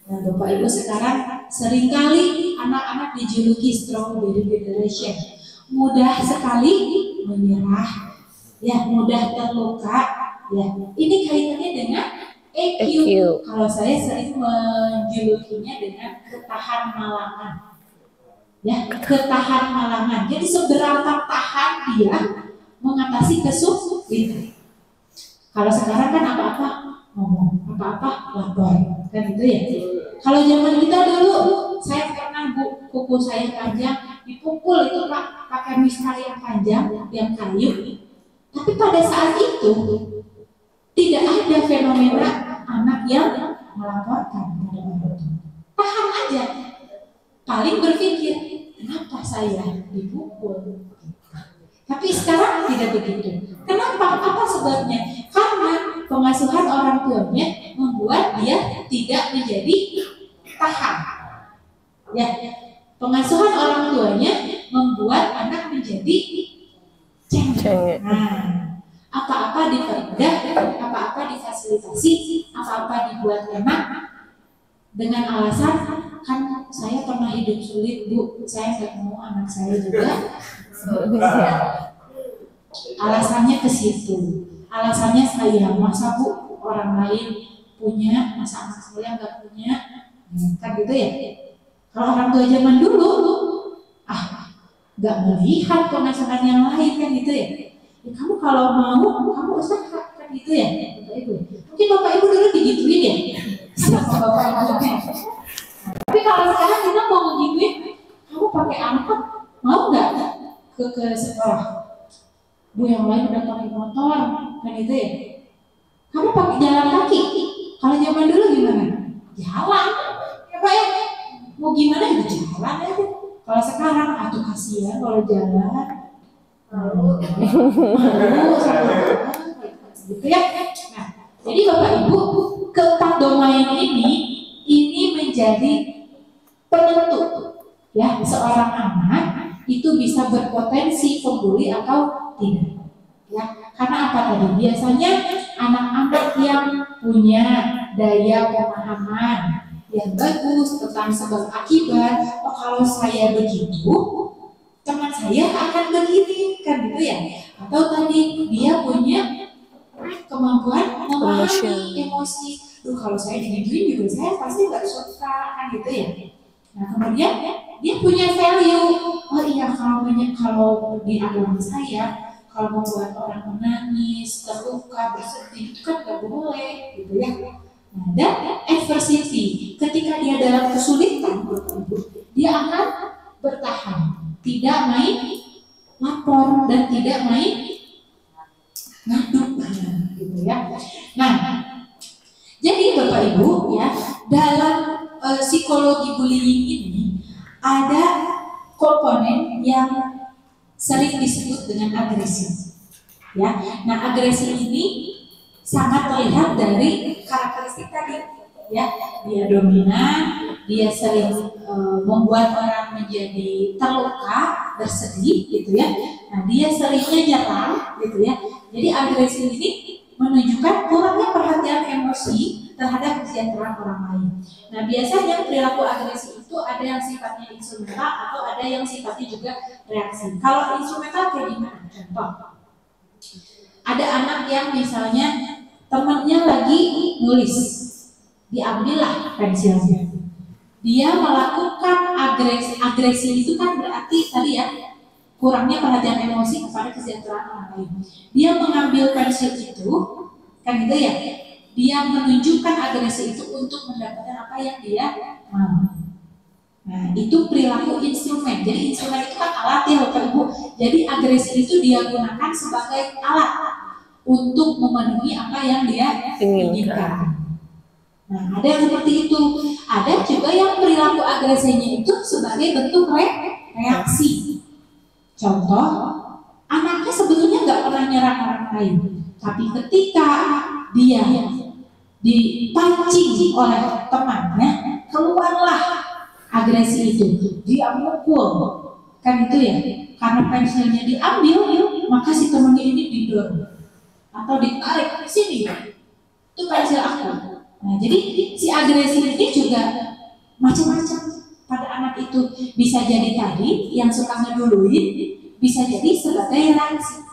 Nah, Bapak Ibu sekarang seringkali anak-anak dijuluki strawberry generation, mudah sekali menyerah, ya mudah terluka, ya ini kaitannya dengan EQ. Kalau saya sering menjulukinya dengan ketahan malangan, ya ketahan malangan. Jadi seberapa tahan dia mengatasi kesulitan. Kalau sekarang kan apa-apa ngomong, apa-apa lapor, kan gitu ya. Kalau zaman kita dulu, saya pernah kuku saya panjang, dipukul itu Pak pakai misal yang panjang, yang kayu. Tapi pada saat itu tidak ada fenomena anak yang melaporkan pada orang tua. Tahan aja, paling berpikir kenapa saya dipukul. Tapi sekarang tidak begitu. Kenapa? Apa sebabnya? Karena pengasuhan orang tuanya membuat dia tidak menjadi tahan. Ya, pengasuhan orang tuanya membuat anak menjadi cengeng. Nah, apa-apa dipermudah, apa-apa difasilitasi, apa-apa dibuat enak dengan alasan kan saya pernah hidup sulit Bu, saya nggak mau anak saya juga. Alasannya ke situ. Alasannya saya masa Bu orang lain punya, masa anak saya nggak punya, kan gitu ya. Kalau orang tua zaman dulu, nggak melihat pengasuhan yang lain kan gitu ya. Kamu kalau mau, kamu usaha kan gitu ya, Bapak Ibu. Mungkin Bapak Ibu dulu digituin ya, sama Bapak Ibu. Tapi kalau sekarang kita mau ngegituin, kamu pakai angkot, mau nggak ke sekolah? Bu yang lain udah pakai motor, kan itu ya. Kamu pakai jalan kaki. Kalau zaman dulu gimana? Jalan, ya Pak ya. Mau gimana ya jalan aja. Kalau sekarang, atuh kasihan kalau jalan. Malu gitu ya. Nah, jadi Bapak Ibu, keempat domain ini menjadi penentu ya seorang anak itu bisa berpotensi pembuli atau tidak. Ya, karena apa tadi? Biasanya anak-anak yang punya daya pemahaman yang bagus tentang sebab akibat, oh kalau saya begitu, teman saya akan begini, kan gitu ya. Atau tadi dia punya kemampuan memahami emosi. Duh kalau saya digituin juga saya pasti nggak suka, kan gitu ya. Nah kemudian dia punya value. Oh iya kalau di agama saya kalau membuat orang menangis, terluka, bersedih itu kan nggak boleh, gitu ya. Nah, dan adversity, ketika dia dalam kesulitan, dia akan bertahan, tidak main lapor dan tidak main ngadu, gitu ya. Nah, jadi Bapak Ibu ya, dalam psikologi bullying ini ada komponen yang sering disebut dengan agresi. Ya, nah agresi ini sangat terlihat dari karakteristik tadi. Ya, dia dominan, dia sering membuat orang menjadi terluka, bersedih, gitu ya. Nah, dia seringnya nyerang, gitu ya. Jadi agresi ini menunjukkan kurangnya perhatian emosi terhadap kesejahteraan orang lain. Nah, biasanya perilaku agresi itu ada yang sifatnya instrumental atau ada yang sifatnya juga reaksi. Kalau instrumental kayak gimana? Contoh, ada anak yang misalnya temannya lagi nulis, diambillah pensilnya. Dia melakukan agresi itu kan berarti tadi ya kurangnya perhatian emosi kepada kesejahteraan orang lain. Dia mengambil pensil itu, kan gitu ya. Dia menunjukkan agresi itu untuk mendapatkan apa yang dia mau. Nah, itu perilaku instrumen. Jadi instrumen itu kan alat ya Bapak Ibu. Jadi agresi itu dia gunakan sebagai alat untuk memenuhi apa yang dia inginkan. Nah, ada yang seperti itu. Ada juga yang perilaku agresinya itu sebagai bentuk reaksi. Contoh, anaknya sebetulnya nggak pernah pernah nyerang orang lain, tapi ketika dia dipancing oleh temannya, keluarlah agresi itu. Dia mukul, kan itu ya, karena pensilnya diambil, maka si temannya ini didorong atau ditarik ke sini, itu pensil aku. Nah, jadi si agresi ini juga macam-macam pada anak itu. Bisa jadi tadi yang suka ngeduluin, bisa jadi sebagai reaksi.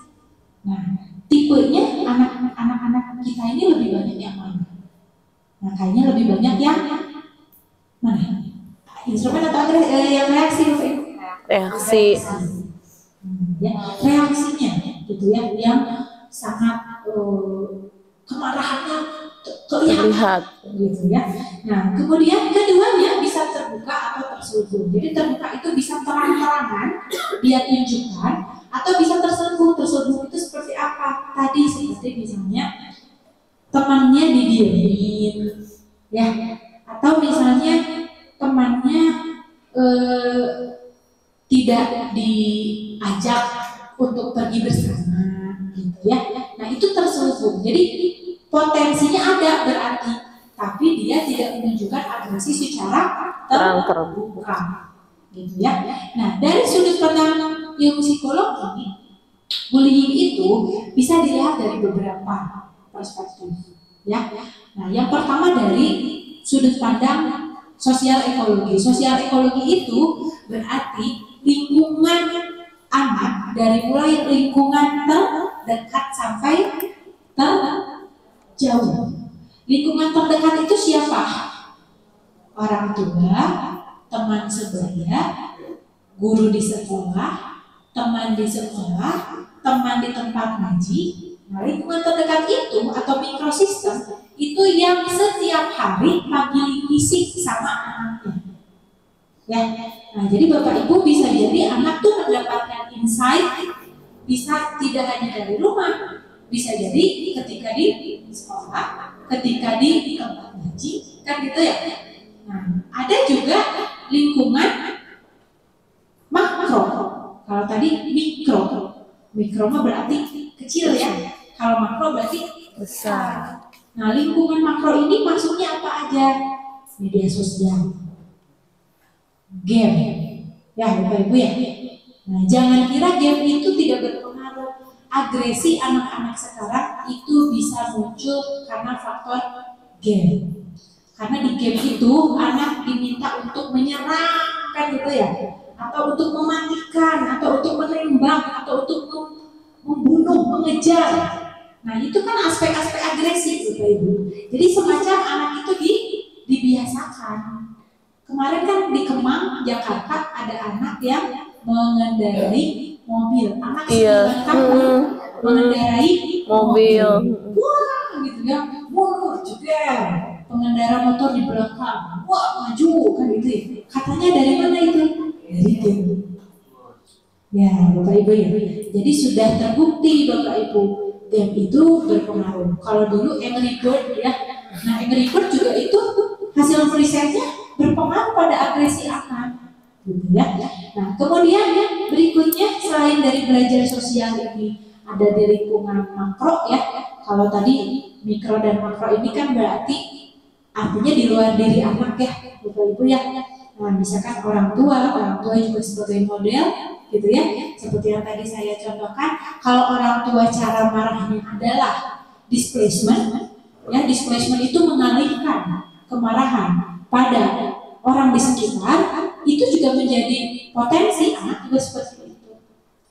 Nah, tipenya anak-anak kita ini lebih banyak yang mana? Nah, kayaknya lebih banyak yang mana? Instrumen atau yang reaksi, Bapak Ibu? Reaksi. Ya, reaksinya gitu ya, yang sangat kemarahannya terlihat gitu ya. Nah, kemudian keduanya bisa terbuka atau terselubung. Jadi terbuka itu bisa terang-terangan dia tunjukkan, atau bisa terselubung. Terselubung itu seperti apa? Tadi seperti misalnya temannya didiemin ya, atau misalnya temannya tidak diajak untuk pergi bersama gitu ya. Nah, itu terselubung. Jadi potensinya ada berarti, tapi dia tidak menunjukkan agresi secara terbuka gitu ya. Nah, dari sudut pandang ilmu psikologi, bullying itu bisa dilihat dari beberapa perspektif ya. Nah, yang pertama dari sudut pandang sosial ekologi. Sosial ekologi itu berarti lingkungan anak, dari mulai lingkungan terdekat sampai terjauh. Lingkungan terdekat itu siapa? Orang tua, teman sebaya, guru di sekolah, teman di sekolah, teman di tempat ngaji. Nah, lingkungan terdekat itu atau mikrosistem itu yang setiap hari pagi fisik sama anaknya. Ya, nah jadi Bapak Ibu bisa jadi anak tuh mendapatkan insight, bisa tidak hanya dari rumah, bisa jadi ketika di sekolah, ketika di tempat ngaji, kan gitu ya. Nah, ada juga lingkungan makro. Kalau tadi mikro mah berarti kecil ya. Kalau makro berarti besar. Nah, lingkungan makro ini maksudnya apa aja? Media sosial, game, ya Bapak Ibu ya. Nah, jangan kira game itu tidak berpengaruh. Agresi anak-anak sekarang itu bisa muncul karena faktor game. Karena di game itu anak diminta untuk menyerang, kan gitu ya, atau untuk mematikan, atau untuk menembak, atau untuk membunuh, mengejar. Nah, itu kan aspek-aspek agresi, Bapak Ibu. Jadi semacam anak itu dibiasakan. Kemarin kan di Kemang, Jakarta ada anak yang mengendarai mobil. Anak mengendarai mobil. Wah, gitu ya. Wah, juga pengendara motor di belakang. Wah, maju kan gitu ya. Katanya dari mana itu? Dari game. Ya, Bapak Ibu ya. Jadi sudah terbukti Bapak Ibu, game itu berpengaruh. Kalau dulu Angry Bird ya. Nah, Angry Bird juga itu hasil risetnya berpengaruh pada agresi anak, gitu ya. Nah, kemudian ya, berikutnya selain dari belajar sosial ini ada di lingkungan makro ya. Kalau tadi mikro dan makro ini kan berarti artinya di luar diri anak ya, Bapak Ibu ya. Nah, misalkan orang tua juga sebagai model, gitu ya. Seperti yang tadi saya contohkan, kalau orang tua cara marahnya adalah displacement, ya displacement itu mengalihkan kemarahan pada orang di sekitar, itu juga menjadi potensi anak juga seperti itu,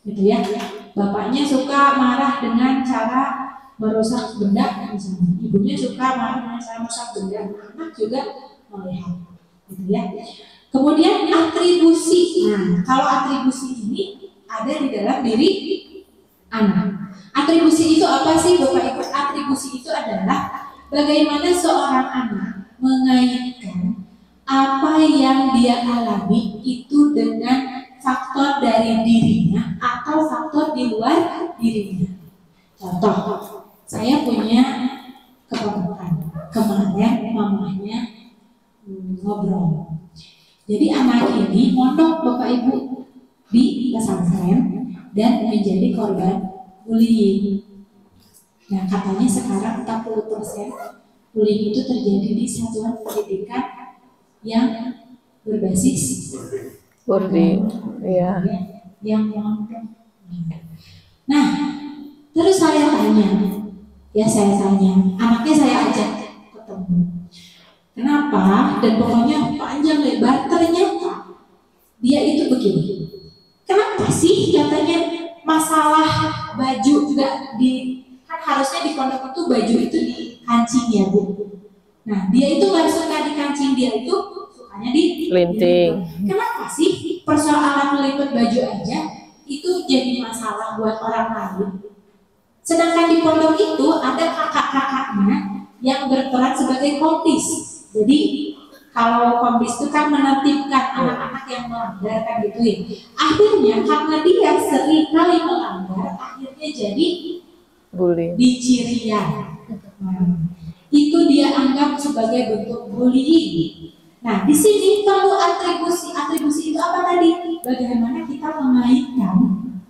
gitu ya. Bapaknya suka marah dengan cara merusak benda, misalnya ibunya suka marah dengan cara merusak benda, anak juga melihat, gitu ya. Kemudian atribusi. Nah, kalau atribusi ini ada di dalam diri anak. Atribusi itu apa sih Bapak Ibu? Atribusi itu adalah bagaimana seorang anak mengaitkan apa yang dia alami itu dengan faktor dari dirinya atau faktor di luar dirinya. Contoh, saya punya keponakan. Kemarin mamanya ngobrol. Jadi anak ini mondok Bapak Ibu di pesantren dan menjadi korban bullying. Nah, katanya sekarang 40% bullying itu terjadi di satuan pendidikan yang berbasis Boarding. Iya. yang kelompok. Nah, terus saya tanya, anaknya saya ajak ketemu. Kenapa? Dan pokoknya panjang lebar, ternyata dia itu begini. Kenapa sih katanya masalah baju juga kan harusnya di pondok itu baju itu dikancing ya Bu. Nah dia itu nggak suka dikancing, dia itu sukanya di Linting. Kenapa sih persoalan melipet baju aja itu jadi masalah buat orang lain? Sedangkan di pondok itu ada kakak-kakaknya yang berperan sebagai kompis. Jadi kalau kompis itu kan menertibkan anak-anak yang melanggar kan gitu ya. Akhirnya karena dia sering kali melanggar, akhirnya jadi Bullying. dicirian. Itu dia anggap sebagai bentuk bullying. Nah, di sini perlu atribusi itu apa tadi? Bagaimana kita mengaitkan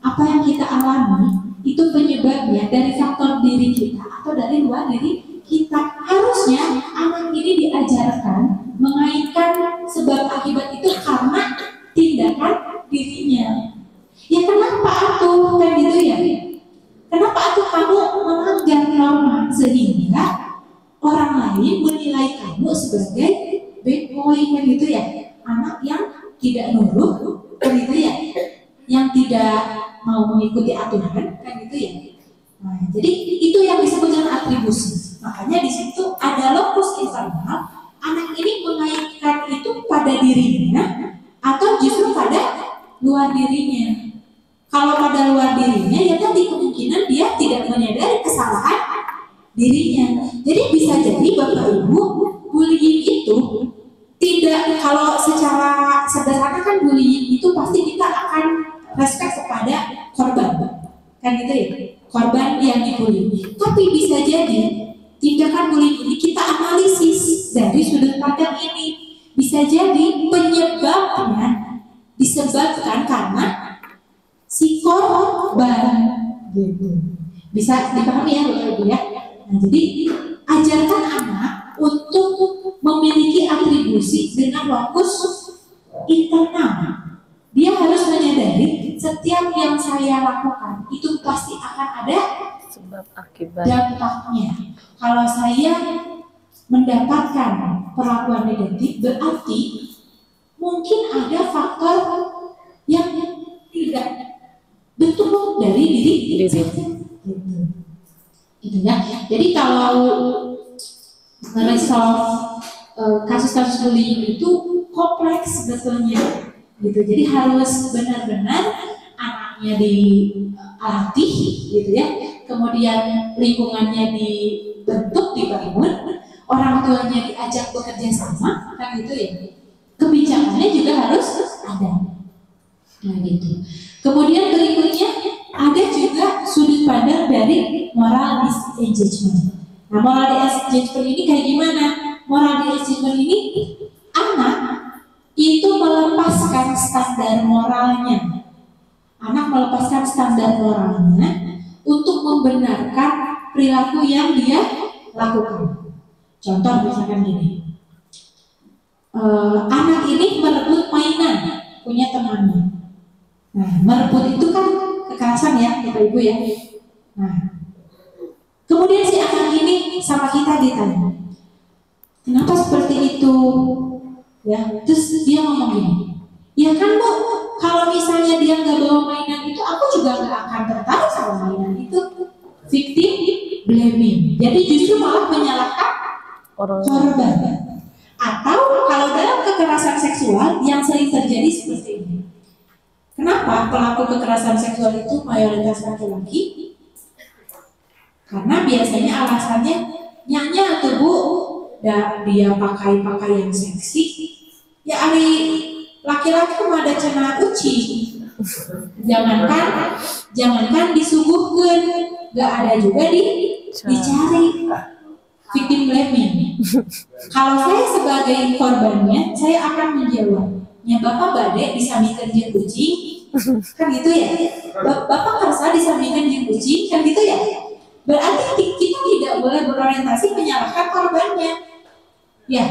apa yang kita alami itu penyebabnya dari faktor diri kita atau dari luar diri kita. Harusnya anak ini diajarkan mengaitkan sebab akibat itu karena tindakan dirinya. Ya kenapa atuh kan gitu ya? Kenapa atuh kamu melanggar norma sehingga orang lain menilai kamu sebagai bad boy kan gitu ya? Anak yang tidak nurut kan gitu ya? Yang tidak mau mengikuti aturan kan gitu ya? Nah, jadi itu yang disebut dengan atribusi. Makanya di situ ada lokus internal. Anak ini mengaitkan itu pada dirinya atau justru pada luar dirinya. Kalau pada luar dirinya ya tadi kemungkinan dia tidak menyadari kesalahan dirinya. Jadi bisa jadi Bapak Ibu bullying itu tidak, kalau secara sederhana kan bullying itu pasti kita akan respect kepada korban kan gitu ya, korban yang dibully. Tapi bisa jadi tindakan bullying ini kita analisis dari sudut pandang ini. Bisa jadi penyebabnya disebabkan karena si korban gitu. Bisa dipahami ya Bapak Ibu ya. Nah, jadi ajarkan anak untuk memiliki atribusi dengan lokus internal. Dia harus menyadari setiap yang saya lakukan itu pasti akan ada Sebab akibat. dampaknya. Kalau saya mendapatkan perlakuan negatif, berarti mungkin ada faktor yang tidak betul dari diri saya. Gitu ya. Jadi kalau meresolve kasus-kasus bullying itu kompleks sebetulnya. Gitu. Jadi harus benar-benar anaknya dilatih gitu ya. Kemudian lingkungannya dibentuk, dibangun, orang tuanya diajak bekerja sama, kan gitu ya. Kebijakannya juga harus ada. Nah gitu. Kemudian berikutnya ada juga sudut pandang dari moral disengagement. Nah, moral disengagement ini kayak gimana? Moral disengagement ini anak itu melepaskan standar moralnya. Anak melepaskan standar moralnya untuk membenarkan perilaku yang dia lakukan. Contoh misalkan gini, anak ini merebut mainan punya temannya. Nah, merebut itu kan kekerasan ya, Bapak Ibu ya. Nah, kemudian si anak ini sama kita ditanya, kenapa seperti itu? Ya, terus dia ngomong gini, ya kan Bu, kalau misalnya dia nggak bawa mainan itu, aku juga nggak akan tertarik sama mainan itu. Victim blaming. Jadi justru malah menyalahkan korban. Atau kalau dalam kekerasan seksual yang sering terjadi seperti ini. Kenapa pelaku kekerasan seksual itu mayoritas laki-laki? Karena biasanya alasannya nyanyi tuh Bu, dia pakai pakaian seksi. Ya hari laki-laki mah ada cenah uci. Jangankan disuguhkan, nggak ada juga dicari. Victim blaming. Kalau saya sebagai korbannya, saya akan menjawab, ya Bapak bade bisa mikir dia kucing, Kan gitu ya. Bapak kerasa disampingkan jin kucing, kan gitu ya. Berarti kita tidak boleh berorientasi menyalahkan korbannya. Ya,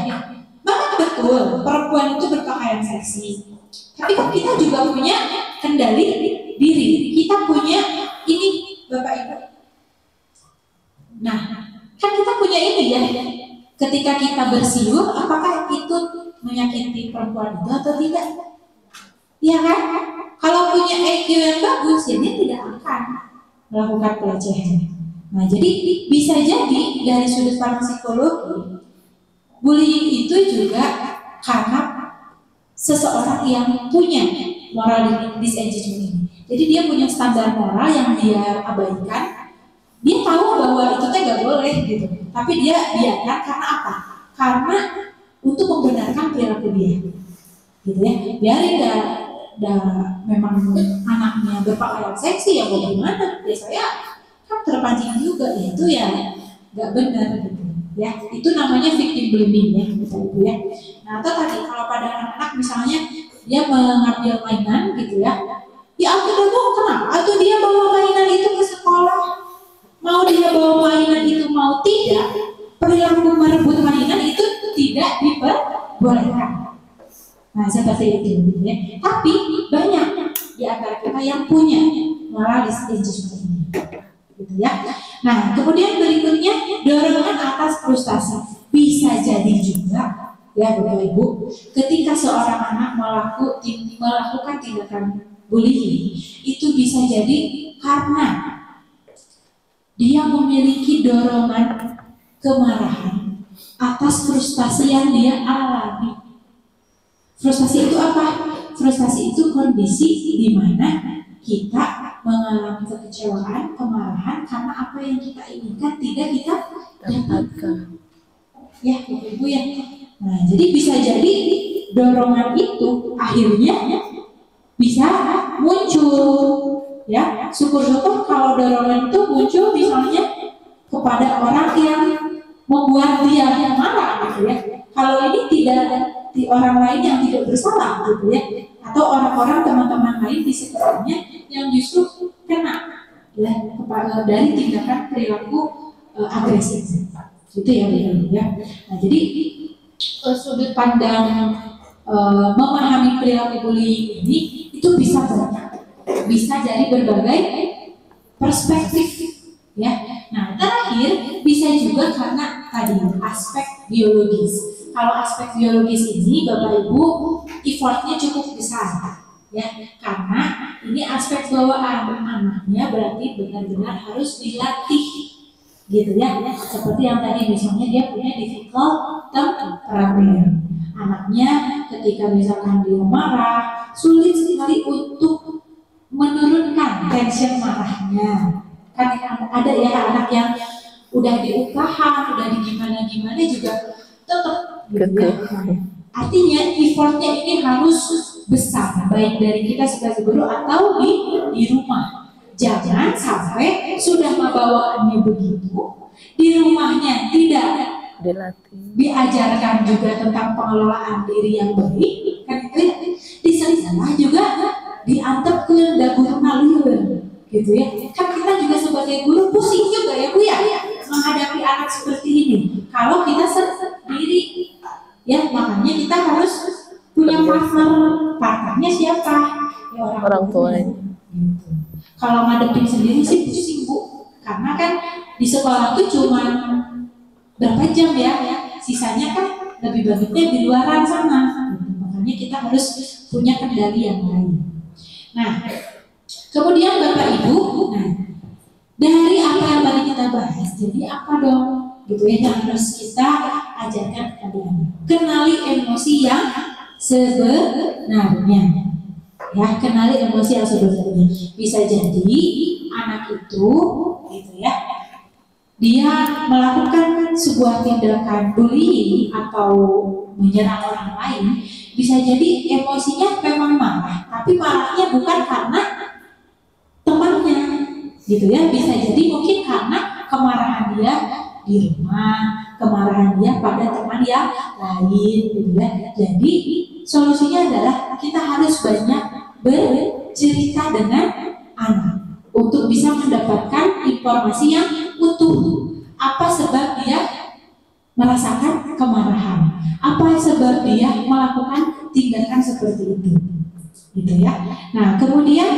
memang betul perempuan itu berpakaian seksi. Tapi kan kita juga punya kendali diri. Kita punya ini, Bapak Ibu. Nah, kan kita punya ini ya. Ketika kita bersiul, apakah itu menyakiti perempuan itu atau tidak? Iya kan? Kalau punya EQ yang bagus, ya dia tidak akan melakukan pelecehan. Nah, jadi bisa jadi dari sudut pandang psikologi, bullying itu juga karena seseorang yang punya moral disengagement ini. Jadi dia punya standar moral yang dia abaikan. Dia tahu bahwa itu gak boleh gitu, tapi dia biarkan karena apa? Karena untuk membenarkan perilaku dia, gitu ya. Biarin memang anaknya berpakaian seksi ya, mau gimana? Ya saya kan terpancing juga, itu ya gak benar gitu. Ya, itu namanya victim blaming ya, gitu ya. Nah, atau tadi kalau pada anak-anak misalnya dia mengambil mainan gitu ya, ya aku tahu kenapa? Atau dia bawa mainan itu ke sekolah? Mau dia bawa mainan itu mau tidak, perilaku merebut mainan itu tidak diperbolehkan. Nah, seperti itu gitu ya. Tapi banyak di antara kita yang punya moral disengagement ini, gitu ya. Nah, kemudian berikutnya dorongan atas frustasi. Bisa jadi juga ya Bapak Ibu, ketika seorang anak melakukan tindakan bullying, itu bisa jadi karena dia memiliki dorongan kemarahan atas frustasi yang dia alami. Frustasi itu apa? Frustasi itu kondisi di mana kita mengalami kekecewaan, kemarahan karena apa yang kita inginkan tidak kita dapatkan. Ya, Ibu ya. Nah, jadi bisa jadi dorongan itu akhirnya bisa muncul. Ya, syukur-syukur kalau dorongan itu muncul misalnya kepada orang yang membuat dia marah gitu ya. Kalau ini tidak di orang lain yang tidak bersalah gitu ya, atau orang-orang teman-teman lain di sekitarnya yang justru kena ya dari tindakan perilaku agresif gitu ya, ya. Nah, jadi sudut pandang memahami perilaku bullying ini itu bisa banyak. Bisa dari berbagai perspektif ya. Nah, terakhir bisa juga karena tadi aspek biologis. Kalau aspek biologis ini Bapak Ibu effortnya cukup besar ya, karena ini aspek bawaan anaknya berarti benar-benar harus dilatih gitu ya. Seperti yang tadi misalnya dia punya difficult temperament. Anaknya ketika misalkan dia marah, sulit sekali untuk menurunkan tension marahnya. Kan ada ya anak yang udah diupahan, udah digimana-gimana juga tetap gitu ya. Artinya effortnya ini harus besar, baik dari kita sebagai guru atau di rumah. Jangan sampai sudah pembawaannya begitu, di rumahnya tidak diajarkan juga tentang pengelolaan diri yang baik, kan itu ya. Di sana juga diantar ke guru nalur gitu ya. Kan kita juga sebagai guru pusing juga ya Bu ya menghadapi anak seperti ini kalau kita sendiri ya. Makanya kita harus punya partnernya siapa ya, orang tuanya gitu. Kalau ngadepin sendiri sih pusing Bu, karena kan di sekolah tuh cuma berapa jam ya, sisanya kan lebih banyaknya di luaran sana gitu. Makanya kita harus punya kendali yang lain. Nah, kemudian Bapak Ibu, nah, dari apa yang tadi kita bahas, jadi apa dong gitu ya yang harus kita ajarkan kepada anak? Kenali emosi yang sebenarnya. Ya, kenali emosi yang sebenarnya. Bisa jadi anak itu gitu ya, dia melakukan sebuah tindakan bullying atau menyerang orang lain, bisa jadi emosinya memang marah, tapi marahnya bukan karena temannya gitu ya. Bisa jadi mungkin karena kemarahan dia di rumah, kemarahan dia pada teman yang lain gitu ya. Jadi solusinya adalah kita harus banyak bercerita dengan anak untuk bisa mendapatkan informasi yang utuh. Apa sebab dia merasakan kemarahan? Apa sebab dia melakukan tindakan seperti itu? Gitu ya. Nah, kemudian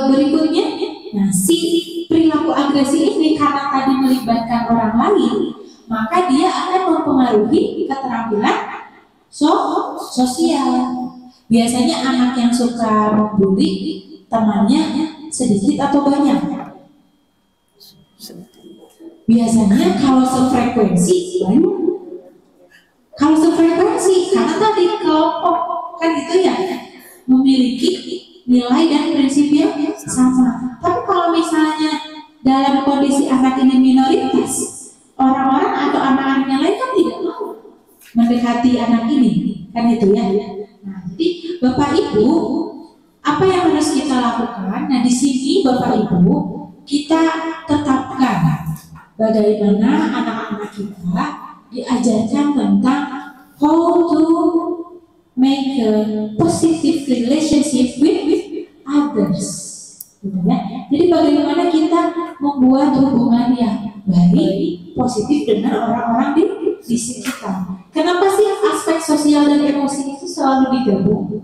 berikutnya, nah si perilaku agresi ini karena tadi melibatkan orang lain, maka dia akan mempengaruhi keterampilan sosial. Biasanya anak yang suka membuli temannya sedikit atau banyak? Biasanya kalau sefrekuensi banyak. Kalau sefrekuensi, karena tadi kelompok kan itu ya memiliki nilai dan prinsip yang sama. Tapi kalau misalnya dalam kondisi anak ini minoritas, orang-orang atau anak-anak yang lain kan tidak mau mendekati anak ini, kan itu ya. Nah, jadi Bapak Ibu, apa yang harus kita lakukan? Nah, di sini Bapak Ibu, kita tetapkan bagaimana anak-anak kita diajarkan tentang how to make a positive relationship with others, gitu ya. Jadi bagaimana kita membuat hubungan yang baik, positif dengan orang-orang di sekitar. Kenapa sih aspek sosial dan emosi itu selalu digabung?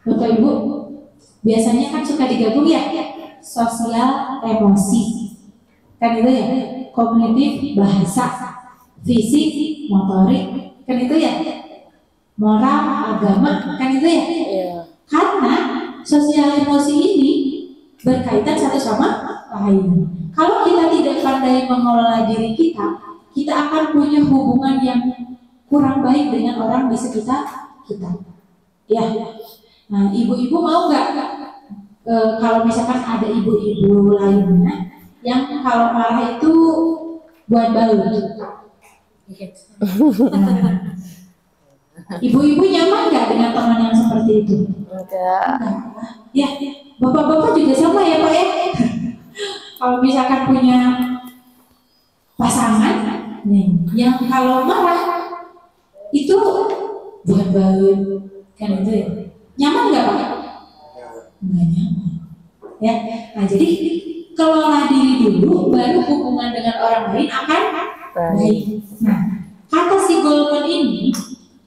Bapak Ibu, biasanya kan suka digabung ya, sosial, emosi, kan itu ya, kognitif, bahasa, fisik, motorik, kan itu ya, moral, agama, kan itu ya. Karena sosial emosi ini berkaitan satu sama lain. Kalau kita tidak pandai mengelola diri kita, kita akan punya hubungan yang kurang baik dengan orang di sekitar kita. Ya. Nah, ibu-ibu mau nggak kalau misalkan ada ibu-ibu lainnya yang kalau marah itu buat baut? Ibu-ibu nyaman nggak dengan teman yang seperti itu? Enggak. Ya, bapak-bapak juga sama ya Pak ya. Kalau misalkan punya pasangan nih, yang kalau marah itu buat baut, kan itu ya. Nyaman nggak Pak? Nggak nyaman. Ya, nah jadi kelola diri dulu, baru hubungan dengan orang lain akan baik. Nah, kata si Goleman ini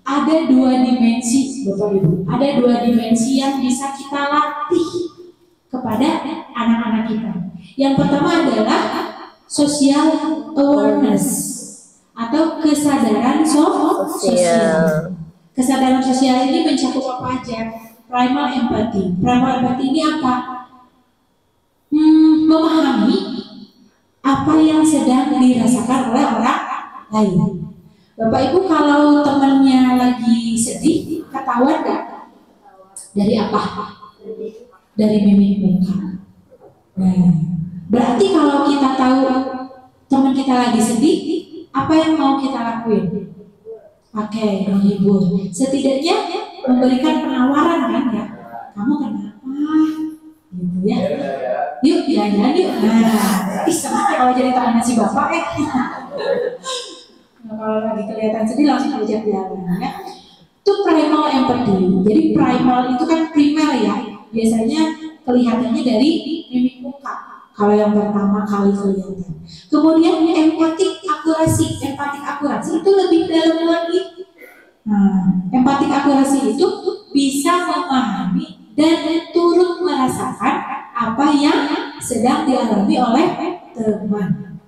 ada dua dimensi, Bapak Ibu. Ada dua dimensi yang bisa kita latih kepada anak-anak kita. Yang pertama adalah social awareness atau kesadaran sosial. Kesadaran sosial ini mencakup apa aja? Primal empathy. Primal empathy ini apa? Memahami apa yang sedang dirasakan oleh orang lain. Bapak Ibu kalau temannya lagi sedih, ketahuan nggak? Dari apa? Dari mimik muka. Nah, berarti kalau kita tahu teman kita lagi sedih, apa yang mau kita lakuin? Oke, menghibur. Setidaknya memberikan penawaran kan ya. Kamu kenapa? Gitu ya. Yuk jalan-jalan yuk. Nah, semangat kalau jadi tangan si bapak Nah, kalau lagi kelihatan sedih langsung diajak jalan ya. Itu primal empathy. Jadi primal itu kan primer ya. Biasanya kelihatannya dari mimik muka. Kalau yang pertama kali kelihatan. Kemudian empatik akurasi. Empatik akurasi itu lebih dalam lagi. Nah, empatik akurasi itu bisa memahami dan turut merasakan apa yang sedang dialami oleh teman.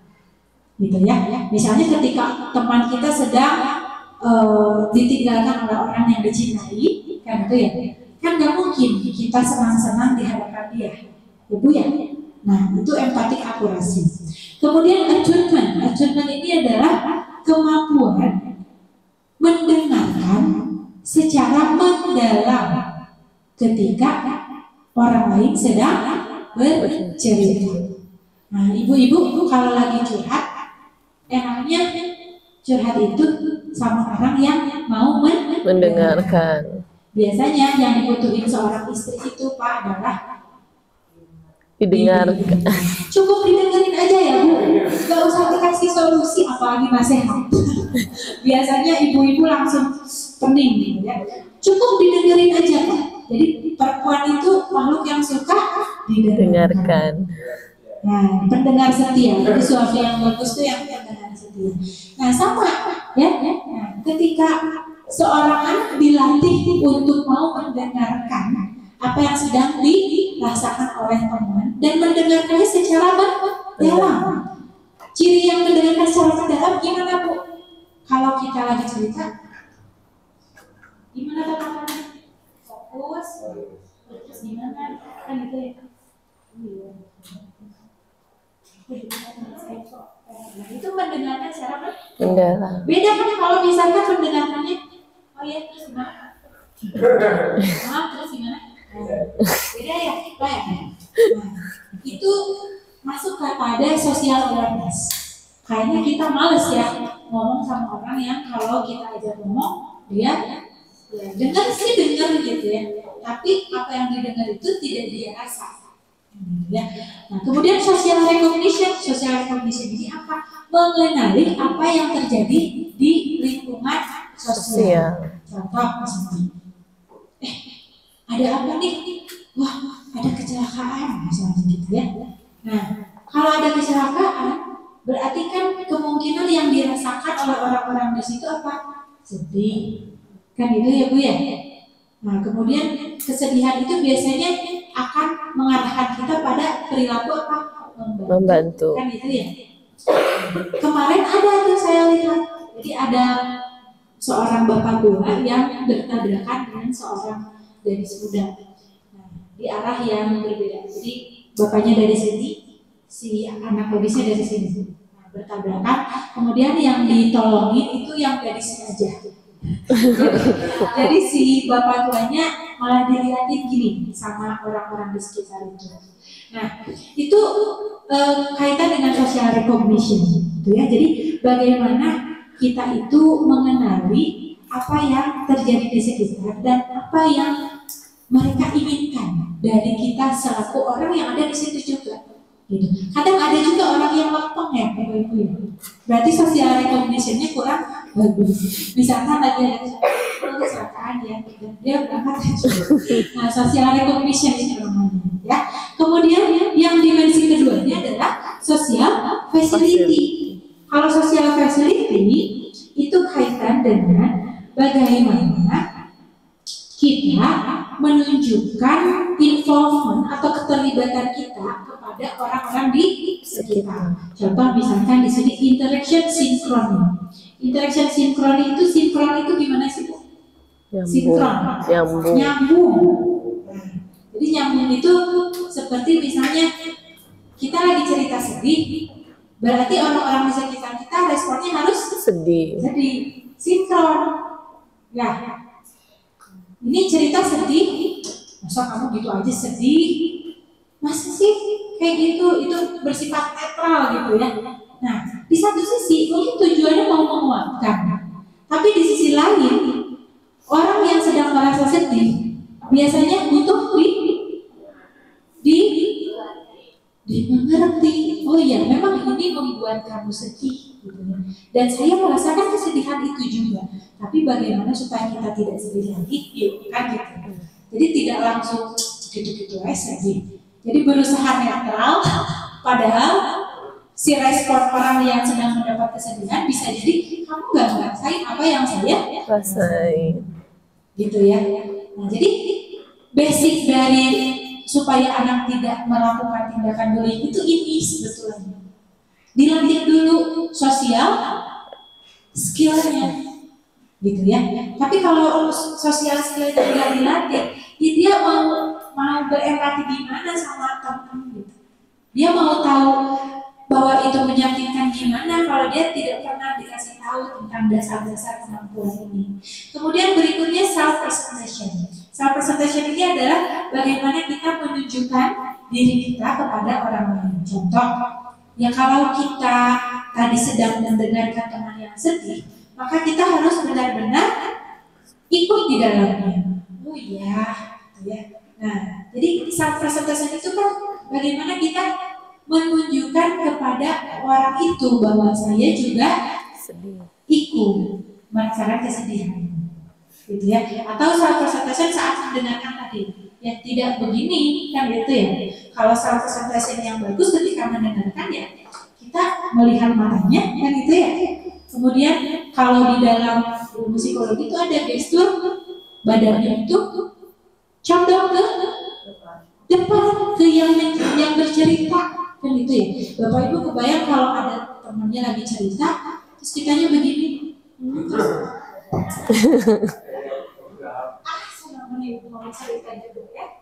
Gitu ya. Misalnya ketika teman kita sedang ditinggalkan oleh orang yang dicintai, kan itu ya. Kan nggak mungkin kita senang-senang di hadapan dia, ibu ya. Nah, itu empatik akurasi. Kemudian attunement. Attunement ini adalah kemampuan mendengarkan secara mendalam ketika orang lain sedang bercerita. Nah, ibu-ibu kalau lagi curhat, enaknya curhat itu sama orang yang mau Mendengarkan. Biasanya yang dibutuhin seorang istri itu Pak adalah Didengarkan. cukup didengerin aja ya Bu, gak usah dikasih solusi apalagi nasihat. Biasanya ibu-ibu langsung pening gitu ya. Cukup didengerin aja Pak. Jadi perkuat perempuan itu makhluk yang suka didengarkan. Dengarkan. Nah, pendengar setia. Jadi suami yang bagus itu yang pendengar setia. Nah, sama ya. Nah, ketika seorang anak dilatih untuk mau mendengarkan apa yang sedang dirasakan oleh teman dan mendengarkannya secara mendalam. Ciri yang mendengarkan secara mendalam gimana, Bu? Kalau kita lagi cerita, gimana teman-teman? Fokus, terus gimana? Kan gitu ya. Iya. Nah, itu mendengarkan secara Mendalam. beda kan kalau misalkan mendengarkannya, oh ya terus gimana? Terus gimana? Beda ya, baik. Nah, itu masuk kepada social awareness. Kayaknya kita males ya ngomong sama orang yang kalau kita ajak ngomong dia ya dengar sih dengar gitu ya, tapi apa yang didengar itu tidak dia rasa. Ya. Nah, kemudian social recognition ini apa? Mengenali apa yang terjadi di lingkungan sosial. Contoh misalnya, ada apa nih? Wah, ada kecelakaan misalnya gitu ya. Nah, kalau ada kecelakaan, berarti kan kemungkinan yang dirasakan oleh orang-orang di situ apa? Sedih. Kan itu ya Bu ya? Nah, kemudian kesedihan itu biasanya akan mengarahkan kita pada perilaku apa? Membantu. Kan itu ya. Kemarin ada tuh saya lihat, jadi ada seorang bapak tua yang bertabrakan dengan seorang gadis muda. Nah, di arah yang berbeda. Jadi bapaknya dari sini, si anak gadisnya dari sini. Nah, bertabrakan. Kemudian yang ditolongin itu yang gadisnya aja. Jadi si bapak tuanya malah dilihatin gini sama orang-orang di sekitar itu. Nah, itu kaitan dengan social recognition, gitu ya. Jadi bagaimana kita itu mengenali apa yang terjadi di sekitar dan apa yang mereka inginkan dari kita selaku orang yang ada di situ juga. Gitu. Kadang ada juga orang yang lempeng ya, Ibu ya. Berarti social recognition-nya kurang bagus. Misalkan lagi ada kecelakaan ya, dia berangkat. Nah, social recognition ini namanya, ya. Kemudian yang dimensi keduanya adalah social facility. Kalau social facility itu kaitan dengan bagaimana kita menunjukkan involvement atau keterlibatan kita kepada orang-orang di sekitar. Contoh misalkan di sini interaction synchrony. Interaction synchrony itu gimana sih Bu? Sinkron. Nyambung. Jadi nyambung itu seperti misalnya kita lagi cerita sedih, berarti orang-orang di sekitar kita responnya harus Sedih. Sinkron. Ya. Ini cerita sedih, masa kamu gitu aja sedih? Masa sih kayak gitu? Itu bersifat netral gitu ya. Nah, di satu sisi mungkin tujuannya mau menguatkan, tapi di sisi lain orang yang sedang merasa sedih biasanya butuh dimengerti. Oh ya, memang ini membuat kamu sedih, gitu ya. Dan saya merasakan kesedihan itu juga. Tapi bagaimana supaya kita tidak sedih lagi? Yuk, kan gitu. Jadi tidak langsung gitu-gitu sedih. Jadi berusaha netral, padahal si respon orang yang sedang mendapat kesedihan bisa jadi kamu nggak ngerasain apa yang saya Rasain. gitu ya. Nah, jadi basic dari supaya anak tidak melakukan tindakan bullying itu ini sebetulnya. Dilatih dulu sosial skillnya, gitu ya. Tapi kalau sosial skillnya tidak dilatih, ya dia mau berempati gimana sama teman gitu. Dia mau tahu bahwa itu menyakitkan gimana kalau dia tidak pernah dikasih tahu tentang dasar-dasar kemampuan ini. Kemudian berikutnya self presentation. Self presentation ini adalah bagaimana kita menunjukkan diri kita kepada orang lain. Contoh, ya kalau kita tadi sedang mendengarkan teman yang sedih, maka kita harus benar-benar ikut di dalamnya. Oh iya, ya. Nah, jadi self presentation itu kan bagaimana kita menunjukkan kepada orang itu bahwa saya juga ikut merasakan kesedihan, gitu ya. Atau self presentation saat mendengarkan tadi, yang tidak begini kan gitu ya. Kalau salah presentasi yang bagus ketika mendengarkan ya kita melihat matanya kan gitu ya. Kemudian kalau di dalam ilmu psikologi itu ada gestur badannya itu condong ke depan ke yang bercerita kan gitu ya. Bapak Ibu kebayang kalau ada temannya lagi cerita terus kitanya begini terus senang nih mau cerita juga ya.